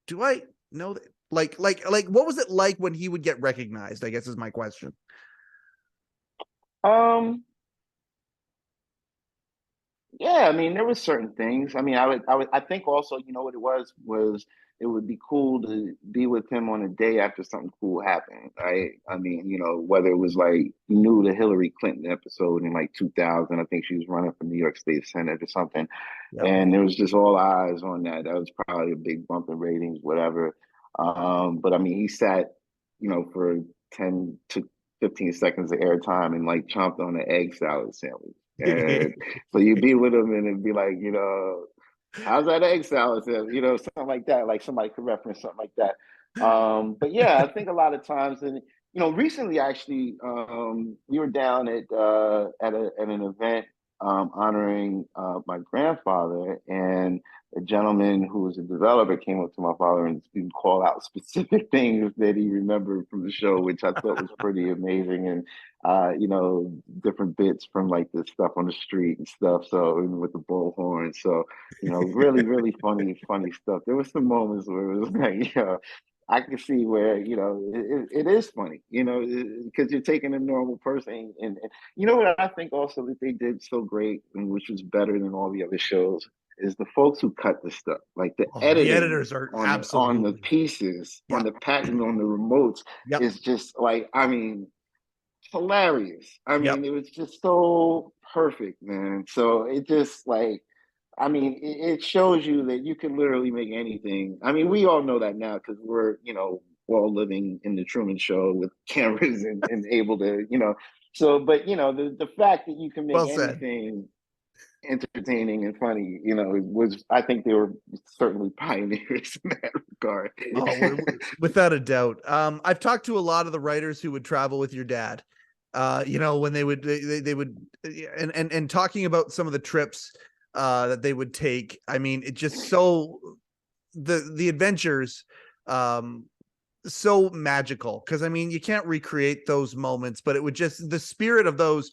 Speaker 2: do I know that? Like, what was it like when he would get recognized, I guess, is my question.
Speaker 3: um Yeah, I mean, there was certain things. I mean, I think also, what it was it would be cool to be with him on a day after something cool happened, right? I mean, whether it was like, you knew the Hillary Clinton episode in like 2000, I think she was running for New York State Senate or something,
Speaker 2: Yep.
Speaker 3: and there was just all eyes on that. That was probably a big bump in ratings, whatever. But I mean, he sat, for 10 to 15 seconds of airtime and like chomped on an egg salad sandwich. And so you'd be with him and it'd be like, how's that egg salad? Something like that. Like somebody could reference something like that. But yeah, I think a lot of times, and recently actually, we were down at an event honoring my grandfather, and a gentleman who was a developer came up to my father and call out specific things that he remembered from the show, which I thought was pretty amazing. And different bits from like the stuff on the street and stuff. So even with the bullhorn. So, really, really funny stuff. There were some moments where it was like, I can see where, it is funny, because you're taking a normal person, and what I think also that they did so great, and which was better than all the other shows, is the folks who cut the stuff, like the
Speaker 2: Oh, the
Speaker 3: editing
Speaker 2: editors are
Speaker 3: on the
Speaker 2: absolutely.
Speaker 3: pieces, on
Speaker 2: Yep.
Speaker 3: the patent, on the remotes,
Speaker 2: Yep.
Speaker 3: is just like, I mean, hilarious. I
Speaker 2: Yep.
Speaker 3: mean, it was just so perfect, man. So it just like, I mean, it shows you that you can literally make anything. I mean, we all know that now because we're, all living in the Truman Show with cameras and able to, So, but the fact that you can make
Speaker 2: Well said.
Speaker 3: anything entertaining and funny, was, I think they were certainly pioneers in that regard.
Speaker 2: Oh, without a doubt. I've talked to a lot of the writers who would travel with your dad. When they would they would, and talking about some of the trips that they would take. I mean, it just so the adventures so magical, because I mean, you can't recreate those moments, but it would just, the spirit of those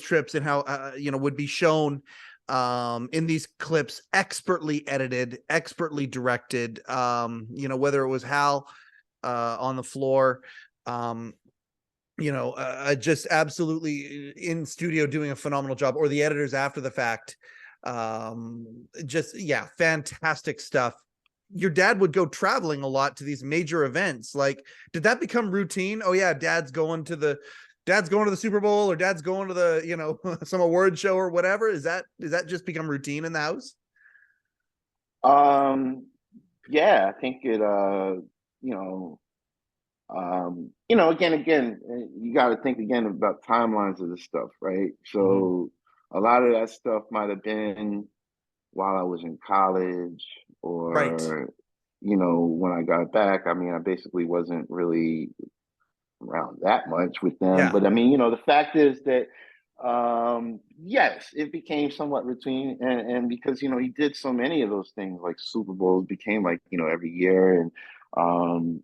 Speaker 2: trips and how would be shown in these clips, expertly edited, expertly directed, whether it was Hal on the floor, just absolutely in studio doing a phenomenal job, or the editors after the fact. Just, yeah, fantastic stuff. Your dad would go traveling a lot to these major events. Like, did that become routine? Oh yeah, dad's going to the Super Bowl, or dad's going to the, some award show or whatever. Does that just become routine in the house?
Speaker 3: um, yeah, I think it, again, you got to think again about timelines of this stuff, right?
Speaker 2: Mhm.
Speaker 3: So a lot of that stuff might have been while I was in college,
Speaker 2: Right.
Speaker 3: or when I got back. I mean, I basically wasn't really around that much with them.
Speaker 2: Yeah.
Speaker 3: But I mean, the fact is that yes, it became somewhat routine, and because he did so many of those things, like Super Bowls became like every year, and um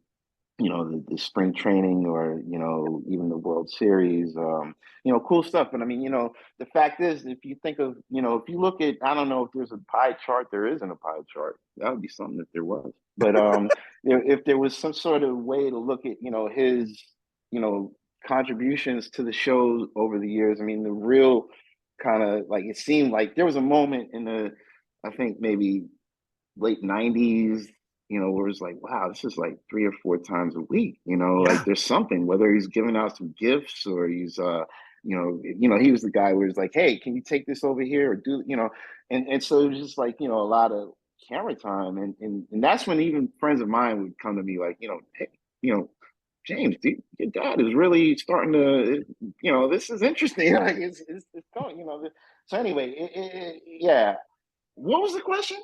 Speaker 3: the spring training, or even the World Series, cool stuff. But I mean, the fact is, if you think of, if you look at, I don't know if there's a pie chart. There isn't a pie chart. That would be something if there was. But if there was some sort of way to look at his you know contributions to the show over the years, I mean, the real kind of, like, it seemed like there was a moment in the, I think maybe late 90s, where it's like, wow, this is like 3 or 4 times a week, like
Speaker 2: Yeah.
Speaker 3: there's something, whether he's giving out some gifts, or he's he was the guy where it's like, hey, can you take this over here, or do, and so it was just like, a lot of camera time, and that's when even friends of mine would come to me like, hey, James, dude, your dad is really starting to, this is interesting. Like, it's going, so anyway, yeah. What was the question?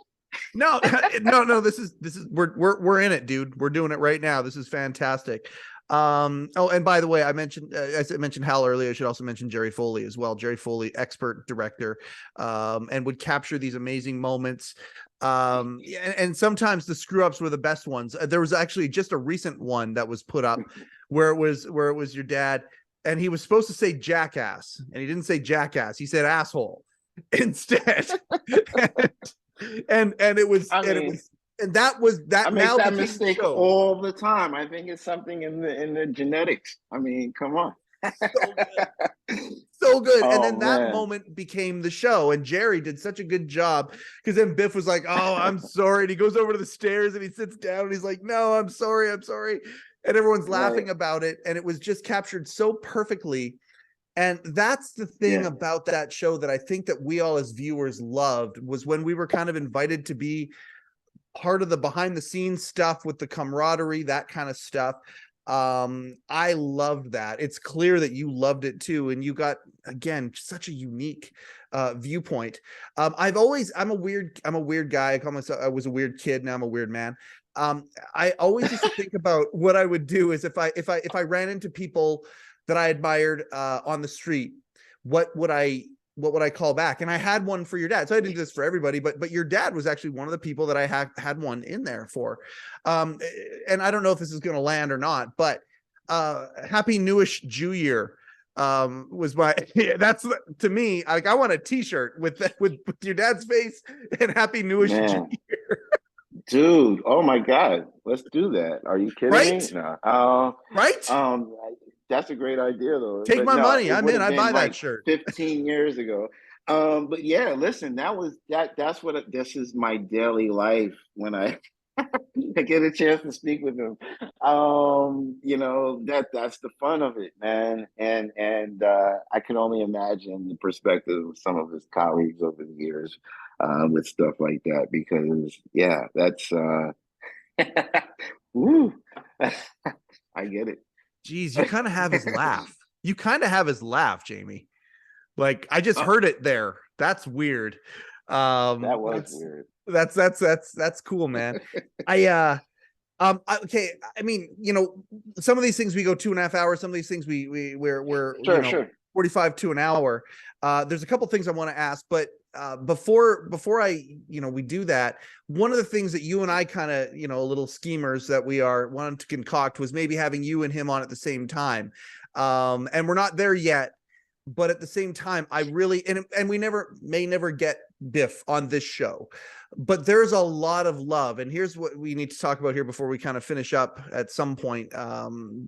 Speaker 2: No, no. This is we're in it, dude. We're doing it right now. This is fantastic. Oh, and by the way, as I mentioned Hal earlier, I should also mention Jerry Foley as well. Jerry Foley, expert director, and would capture these amazing moments. And sometimes the screw ups were the best ones. There was actually just a recent one that was put up where it was your dad, and he was supposed to say jackass, and he didn't say jackass. He said asshole instead. and it was
Speaker 3: I
Speaker 2: and it
Speaker 3: mean,
Speaker 2: was and that was that
Speaker 3: I make
Speaker 2: now
Speaker 3: that
Speaker 2: became the
Speaker 3: mistake
Speaker 2: show.
Speaker 3: all the time. I think it's something in the genetics. I mean, come on.
Speaker 2: So good. So good. And
Speaker 3: Oh
Speaker 2: then that
Speaker 3: man.
Speaker 2: moment became the show. And Jerry did such a good job, because then Biff was like, oh, I'm sorry. And he goes over to the stairs and he sits down and he's like, no, I'm sorry. I'm sorry. And everyone's
Speaker 3: Right.
Speaker 2: laughing about it. And it was just captured so perfectly. And that's the thing
Speaker 3: Yeah.
Speaker 2: about that show that I think that we all as viewers loved, was when we were kind of invited to be part of the behind the scenes stuff with the camaraderie, that kind of stuff. I loved that. It's clear that you loved it too, and you got, again, such a unique viewpoint. I'm a weird guy. I call myself, I was a weird kid, now I'm a weird man. I always used to think about what I would do is if I ran into people that I admired on the street, what would I call back? And I had one for your dad. So I didn't do this for everybody, but your dad was actually one of the people that I had one in there for. And I don't know if this is going to land or not, but Happy Newish Jew Year was my, that's, to me, like, I want a t-shirt with your dad's face and Happy Newish Jew
Speaker 3: Man.
Speaker 2: Year.
Speaker 3: Dude, oh my God. Let's do that. Are you kidding me?
Speaker 2: Right?
Speaker 3: No.
Speaker 2: Right?
Speaker 3: That's a great idea though.
Speaker 2: Take
Speaker 3: But
Speaker 2: my
Speaker 3: no,
Speaker 2: money.
Speaker 3: it
Speaker 2: I'm
Speaker 3: would
Speaker 2: in.
Speaker 3: have
Speaker 2: I
Speaker 3: been
Speaker 2: buy that
Speaker 3: like
Speaker 2: shirt.
Speaker 3: 15 years ago. But yeah, listen, that's what this is my daily life when I I get a chance to speak with him. That's the fun of it, man. And I can only imagine the perspective of some of his colleagues over the years with stuff like that, because yeah, that's woo. I get it.
Speaker 2: Geez, you kind of have his laugh. You kind of have his laugh, Jamie. Like, I just heard it there. That's weird.
Speaker 3: That was
Speaker 2: That's
Speaker 3: weird.
Speaker 2: that's cool, man. Okay. I mean, some of these things we go 2.5 hours. Some of these things we're
Speaker 3: Sure.
Speaker 2: 45 to an hour. There's a couple things I want to ask, but before I, we do that, one of the things that you and I kind of, little schemers that we are wanting to concoct was maybe having you and him on at the same time. And we're not there yet, but at the same time, I really, and we may never get Biff on this show, but there's a lot of love. And here's what we need to talk about here before we kind of finish up at some point.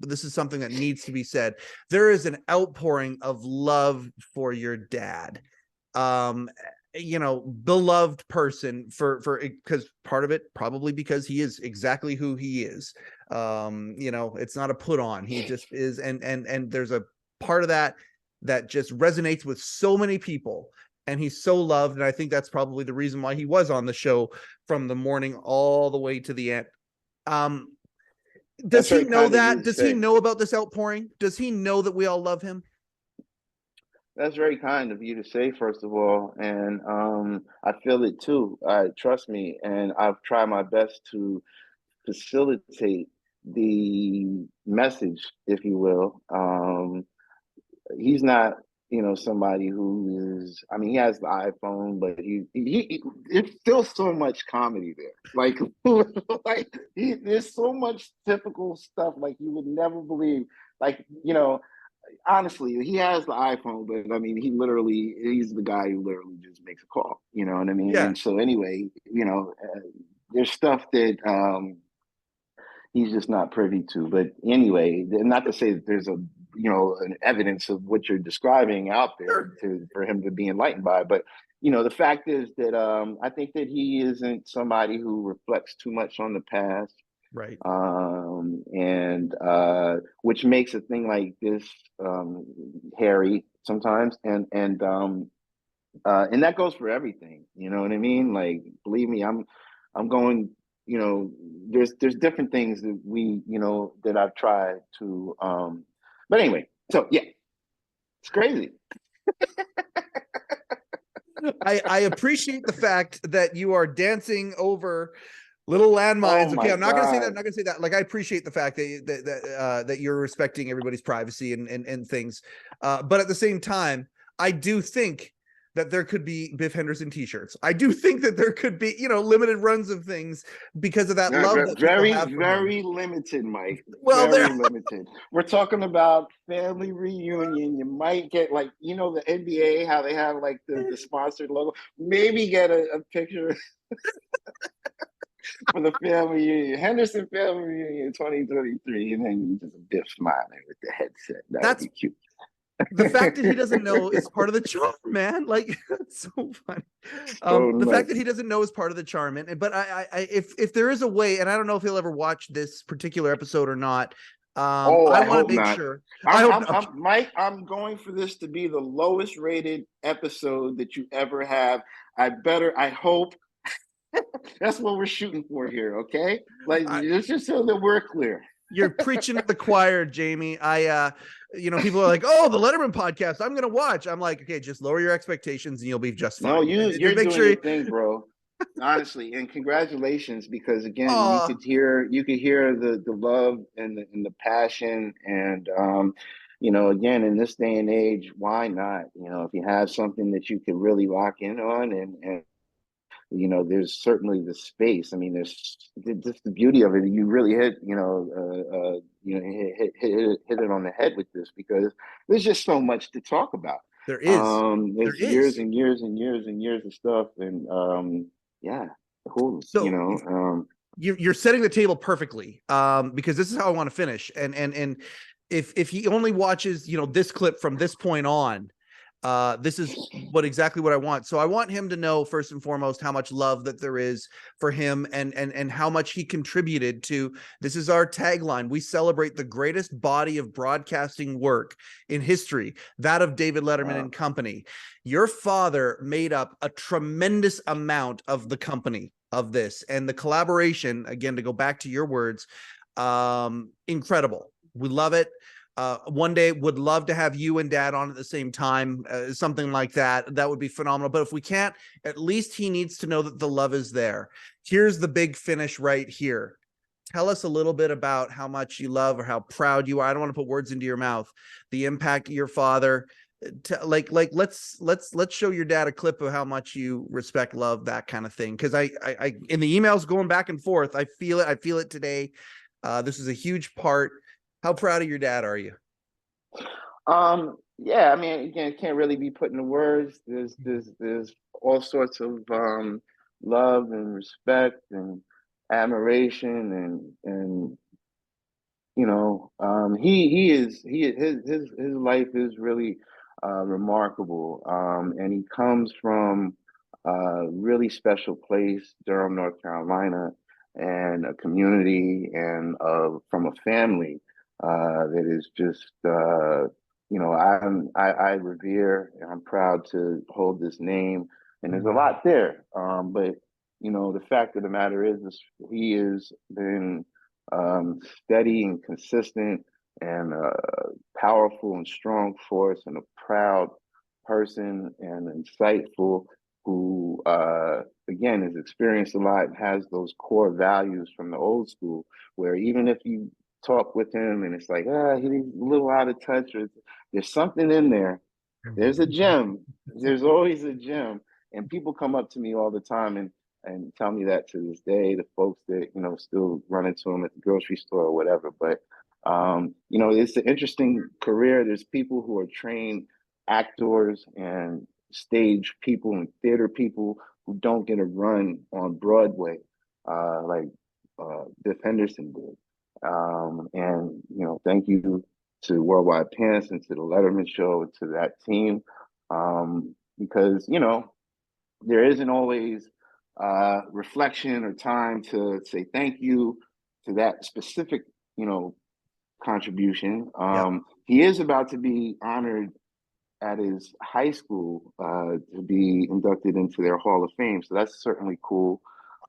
Speaker 2: This is something that needs to be said. There is an outpouring of love for your dad. Beloved person for because part of it probably because he is exactly who he is. It's not a put on. He just is. And there's a part of that just resonates with so many people, and he's so loved. And I think that's probably the reason why he was on the show from the morning all the way to the end. Does he know that? Does he know about this outpouring? Does he know that we all love him?
Speaker 3: That's very kind of you to say, first of all. And I feel it too. Trust me. And I've tried my best to facilitate the message, if you will. He's not, somebody who is. I mean, he has the iPhone, but it's still so much comedy there. Like, there's so much typical stuff like you would never believe. Like, honestly, he has the iPhone, but I mean, he's the guy who literally just makes a call. You know what I mean?
Speaker 2: Yeah.
Speaker 3: And so anyway, there's stuff that he's just not privy to. But anyway, not to say that there's an evidence of what you're describing out there
Speaker 2: Sure.
Speaker 3: for him to be enlightened by. But the fact is that I think that he isn't somebody who reflects too much on the past,
Speaker 2: Right.
Speaker 3: and which makes a thing like this hairy sometimes, and that goes for everything. You know what I mean? Like, believe me, I'm going. There's different things that that I've tried to. But anyway, so yeah, it's crazy.
Speaker 2: I appreciate the fact that you are dancing over little landmines.
Speaker 3: Oh
Speaker 2: Okay,
Speaker 3: my
Speaker 2: I'm not going to say that.
Speaker 3: God.
Speaker 2: I'm not going to say that. Like, I appreciate the fact that you're respecting everybody's privacy and things. But at the same time, I do think that there could be Biff Henderson t-shirts. I do think that there could be, limited runs of things because of that love that people
Speaker 3: Very,
Speaker 2: have for him.
Speaker 3: very limited, Mike.
Speaker 2: Well,
Speaker 3: Very limited. We're talking about family reunion. You might get, like, the NBA, how they have like the sponsored logo. Maybe get a picture for the family reunion, Henderson family reunion 2023, and then you just a Biff smiling with the headset. That would
Speaker 2: that's
Speaker 3: be cute.
Speaker 2: the fact that he doesn't know is part of the charm, man. Like, it's so funny.
Speaker 3: So
Speaker 2: The fact that
Speaker 3: nuts.
Speaker 2: he doesn't know is part of the charm. But if there is a way, and I don't know if he'll ever watch this particular episode or not.
Speaker 3: Oh,
Speaker 2: I
Speaker 3: I
Speaker 2: want
Speaker 3: hope
Speaker 2: to make
Speaker 3: not.
Speaker 2: sure. I hope not.
Speaker 3: Mike, I'm going for this to be the lowest rated episode that you ever have. I hope that's what we're shooting for here, okay? Like, just so that we're clear.
Speaker 2: You're preaching at the choir, Jamie. People are like, "Oh, the Letterman podcast, I'm gonna watch." I'm like, okay, just lower your expectations and you'll be just fine.
Speaker 3: No,
Speaker 2: Just
Speaker 3: you're
Speaker 2: make
Speaker 3: doing
Speaker 2: sure.
Speaker 3: your thing, bro. Honestly, and congratulations, because again, you
Speaker 2: Oh,
Speaker 3: could hear the love and the passion, and again, in this day and age, why not? If you have something that you can really lock in on, and there's certainly the space. I mean, there's just the beauty of it. You really hit hit it on the head with this, because there's just so much to talk about.
Speaker 2: there is. There
Speaker 3: There's years
Speaker 2: is.
Speaker 3: and years and years and years of stuff, and yeah, cool.
Speaker 2: So you're setting the table perfectly, because this is how I want to finish. And if he only watches, this clip from this point on, this is exactly what I want. So I want him to know, first and foremost, how much love that there is for him, and how much he contributed to. This is our tagline: we celebrate the greatest body of broadcasting work in history, that of David Letterman and Company. Your father made up a tremendous amount of the company of this, and the collaboration, again, to go back to your words, incredible. We love it. One day would love to have you and dad on at the same time, something like that. That would be phenomenal. But if we can't, at least he needs to know that the love is there. Here's the big finish right here. Tell us a little bit about how much you love or how proud you are. I don't want to put words into your mouth. The impact of your father. Let's show your dad a clip of how much you respect, love, that kind of thing. Because I in the emails going back and forth, I feel it. I feel it today. This is a huge part. How proud of your dad are you?
Speaker 3: Yeah, I mean, again, can't really be put into words. There's all sorts of love and respect and admiration, and his life is really remarkable, and he comes from a really special place, Durham, North Carolina, and a community, and from a family that is just I revere, and I'm proud to hold this name, and there's a lot there, but the fact of the matter is he has been steady and consistent, and a powerful and strong force, and a proud person, and insightful, who again has experienced a lot and has those core values from the old school, where even if you talk with him and it's like, he's a little out of touch, or there's something in there. There's a gem. There's always a gem. And people come up to me all the time and tell me that to this day, the folks that, still run into him at the grocery store or whatever. But it's an interesting career. There's people who are trained actors and stage people and theater people who don't get a run on Broadway, like Biff Henderson did. And thank you to Worldwide Pants and to the Letterman Show and to that team, because there isn't always reflection or time to say thank you to that specific contribution. He is about to be honored at his high school to be inducted into their Hall of Fame, so that's certainly cool.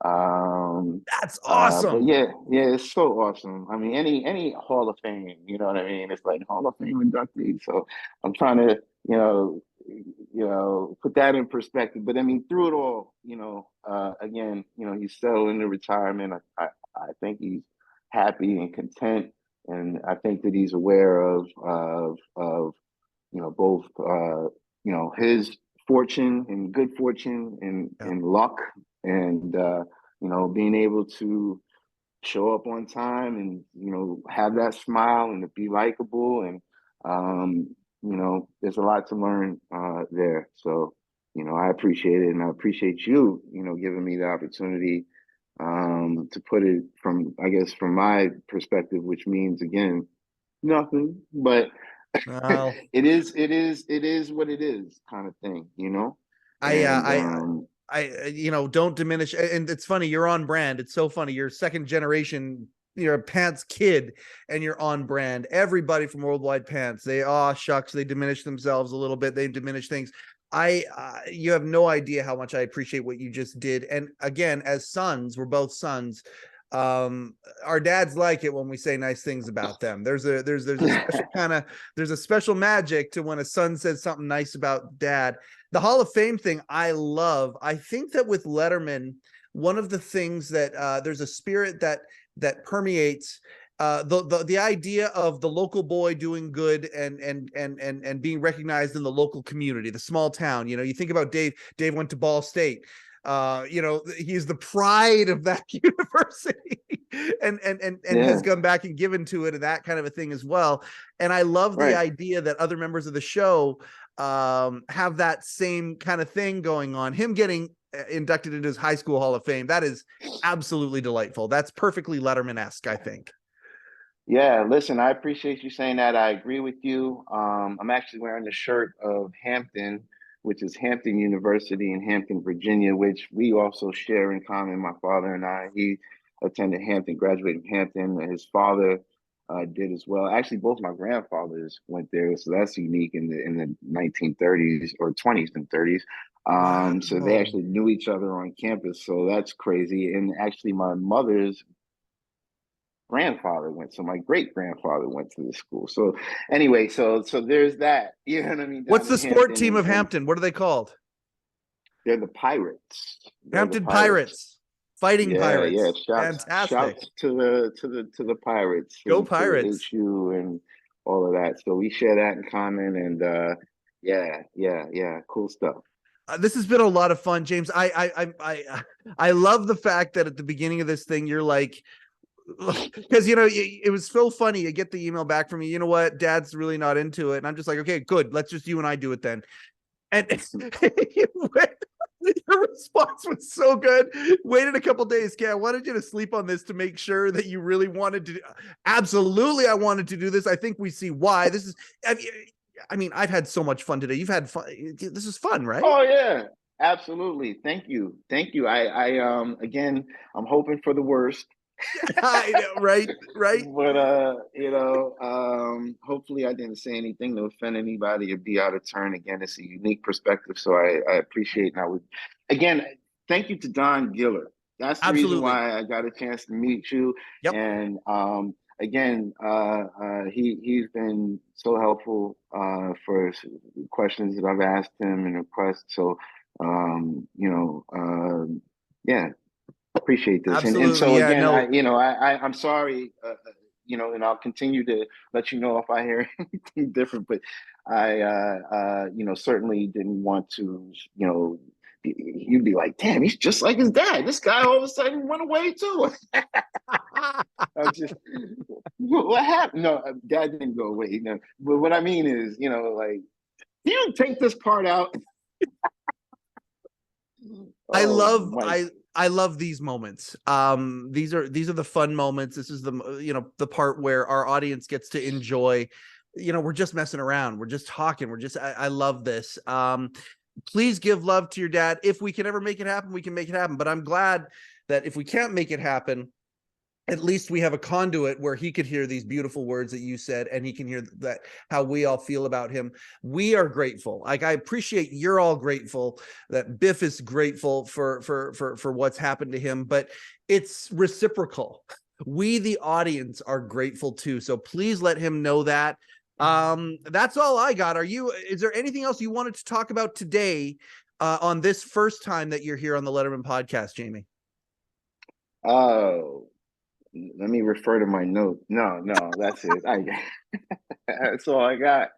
Speaker 2: That's
Speaker 3: But
Speaker 2: awesome.
Speaker 3: yeah, it's so awesome. I mean, any Hall of Fame, you know what I mean? It's like Hall of Fame inductee. So I'm trying to, put that in perspective. But I mean, through it all, again, he's settled into retirement. I think he's happy and content, and I think that he's aware of both his fortune and good fortune and luck, and being able to show up on time and have that smile and to be likable, and there's a lot to learn there. So I appreciate it, and I appreciate you giving me the opportunity to put it from, I guess, from my perspective, which means, again, nothing, but
Speaker 2: Well,
Speaker 3: it is what it is, kind of thing, and
Speaker 2: don't diminish. And it's funny, you're on brand. It's so funny. You're second generation, you're a Pants kid, and you're on brand. Everybody from Worldwide Pants, they, shucks, they diminish themselves a little bit. They diminish things. You have no idea how much I appreciate what you just did. And again, as sons, we're both sons. Our dads like it when we say nice things about them. There's a special there's a special magic to when a son says something nice about dad. The Hall of Fame thing, I love. I think that with Letterman, one of the things that there's a spirit that permeates the idea of the local boy doing good and being recognized in the local community, the small town. You think about Dave. Dave went to Ball State. He's the pride of that university and has come back and given to it, and that kind of a thing as well. And I love the idea that other members of the show have that same kind of thing going on. Him getting inducted into his high school Hall of Fame, that is absolutely delightful. That's perfectly Letterman-esque, I think.
Speaker 3: Yeah, listen, I appreciate you saying that. I agree with you. I'm actually wearing the shirt of Hampton, which is Hampton University in Hampton, Virginia, which we also share in common, my father and I. He attended Hampton, graduated from Hampton, and his father did as well. Actually, both my grandfathers went there, so that's unique in the 1930s or 20s and 30s. So they actually knew each other on campus, so that's crazy. And actually, my mother's grandfather went, so my great grandfather went to the school. So anyway, so there's that. You know what I mean?
Speaker 2: What's the sport team of
Speaker 3: and
Speaker 2: Hampton? What are they called?
Speaker 3: they're the Pirates.
Speaker 2: Hampton Pirates. Fighting Pirates.
Speaker 3: Yeah.
Speaker 2: Fantastic.
Speaker 3: Shouts to the Pirates.
Speaker 2: Go
Speaker 3: And
Speaker 2: Pirates.
Speaker 3: to HU and all of that. So we share that in common, and yeah, cool stuff.
Speaker 2: This has been a lot of fun, James. I love the fact that at the beginning of this thing, you're like, because it was so funny. You get the email back from me. You know what? Dad's really not into it, and I'm just like, okay, good. Let's just you and I do it then. And your response was so good. Waited a couple days. Okay, I wanted you to sleep on this to make sure that you really wanted to. Absolutely, I wanted to do this. I think we see why. This is. I mean, I've had so much fun today. You've had fun. This is fun, right?
Speaker 3: Oh yeah, absolutely. Thank you. I again, I'm hoping for the worst.
Speaker 2: I know, right.
Speaker 3: But hopefully I didn't say anything to offend anybody or be out of turn. Again, it's a unique perspective, so I appreciate. And I would, again, thank you to Don Giller. That's the reason why I got a chance to meet you.
Speaker 2: Yep.
Speaker 3: And again, he's been so helpful for questions that I've asked him and requests. So Yeah, appreciate this. And
Speaker 2: Absolutely.
Speaker 3: so
Speaker 2: Yeah,
Speaker 3: again,
Speaker 2: no,
Speaker 3: I'm sorry, and I'll continue to let you know if I hear anything different, but certainly didn't want to, you'd be like, damn, he's just like his dad. This guy all of a sudden went away too. I'm just, what happened? No, dad didn't go away. No, but what I mean is, like, you take this part out.
Speaker 2: I
Speaker 3: Oh,
Speaker 2: love
Speaker 3: Mike.
Speaker 2: I love these moments. These are the fun moments. This is the part where our audience gets to enjoy. We're just messing around. We're just talking. I love this. Please give love to your dad. If we can ever make it happen, we can make it happen. But I'm glad that if we can't make it happen, at least we have a conduit where he could hear these beautiful words that you said, and he can hear that how we all feel about him. We are grateful. Like, I appreciate you're all grateful that Biff is grateful for what's happened to him, but it's reciprocal. We, the audience, are grateful too. So please let him know that. That's all I got. Is there anything else you wanted to talk about today on this first time that you're here on the Letterman podcast, Jamie?
Speaker 3: Oh, let me refer to my note. No, that's it. That's all I got.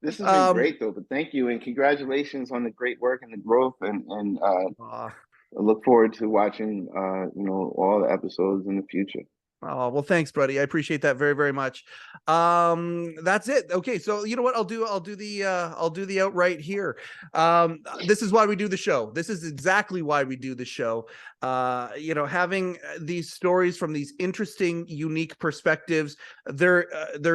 Speaker 3: This has been great though, but thank you and congratulations on the great work and the growth and I look forward to watching all the episodes in the future.
Speaker 2: Oh, well, thanks, buddy. I appreciate that very, very much. That's it. Okay, so you know what I'll do? I'll do the outright here. This is why we do the show. This is exactly why we do the show. Having these stories from these interesting, unique perspectives. There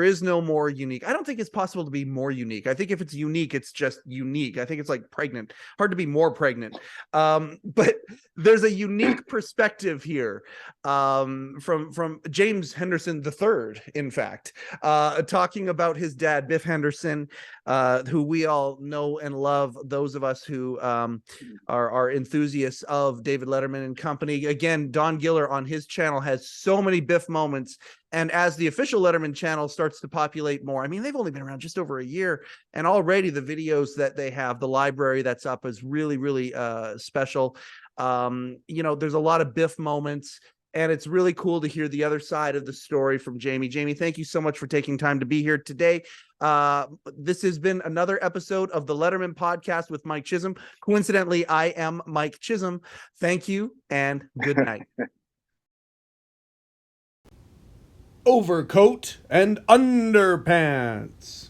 Speaker 2: is no more unique. I don't think it's possible to be more unique. I think if it's unique, it's just unique. I think it's like pregnant. Hard to be more pregnant. But there's a unique perspective here from James Henderson III, in fact, talking about his dad, Biff Henderson, who we all know and love, those of us who are enthusiasts of David Letterman and Company. Again, Don Giller on his channel has so many Biff moments. And as the official Letterman channel starts to populate more, I mean, they've only been around just over a year, and already the videos that they have, the library that's up, is really, really special. There's a lot of Biff moments, and it's really cool to hear the other side of the story from Jamie. Jamie, thank you so much for taking time to be here today. This has been another episode of the Letterman podcast with Mike Chisholm. Coincidentally, I am Mike Chisholm. Thank you and good night.
Speaker 4: Overcoat and underpants.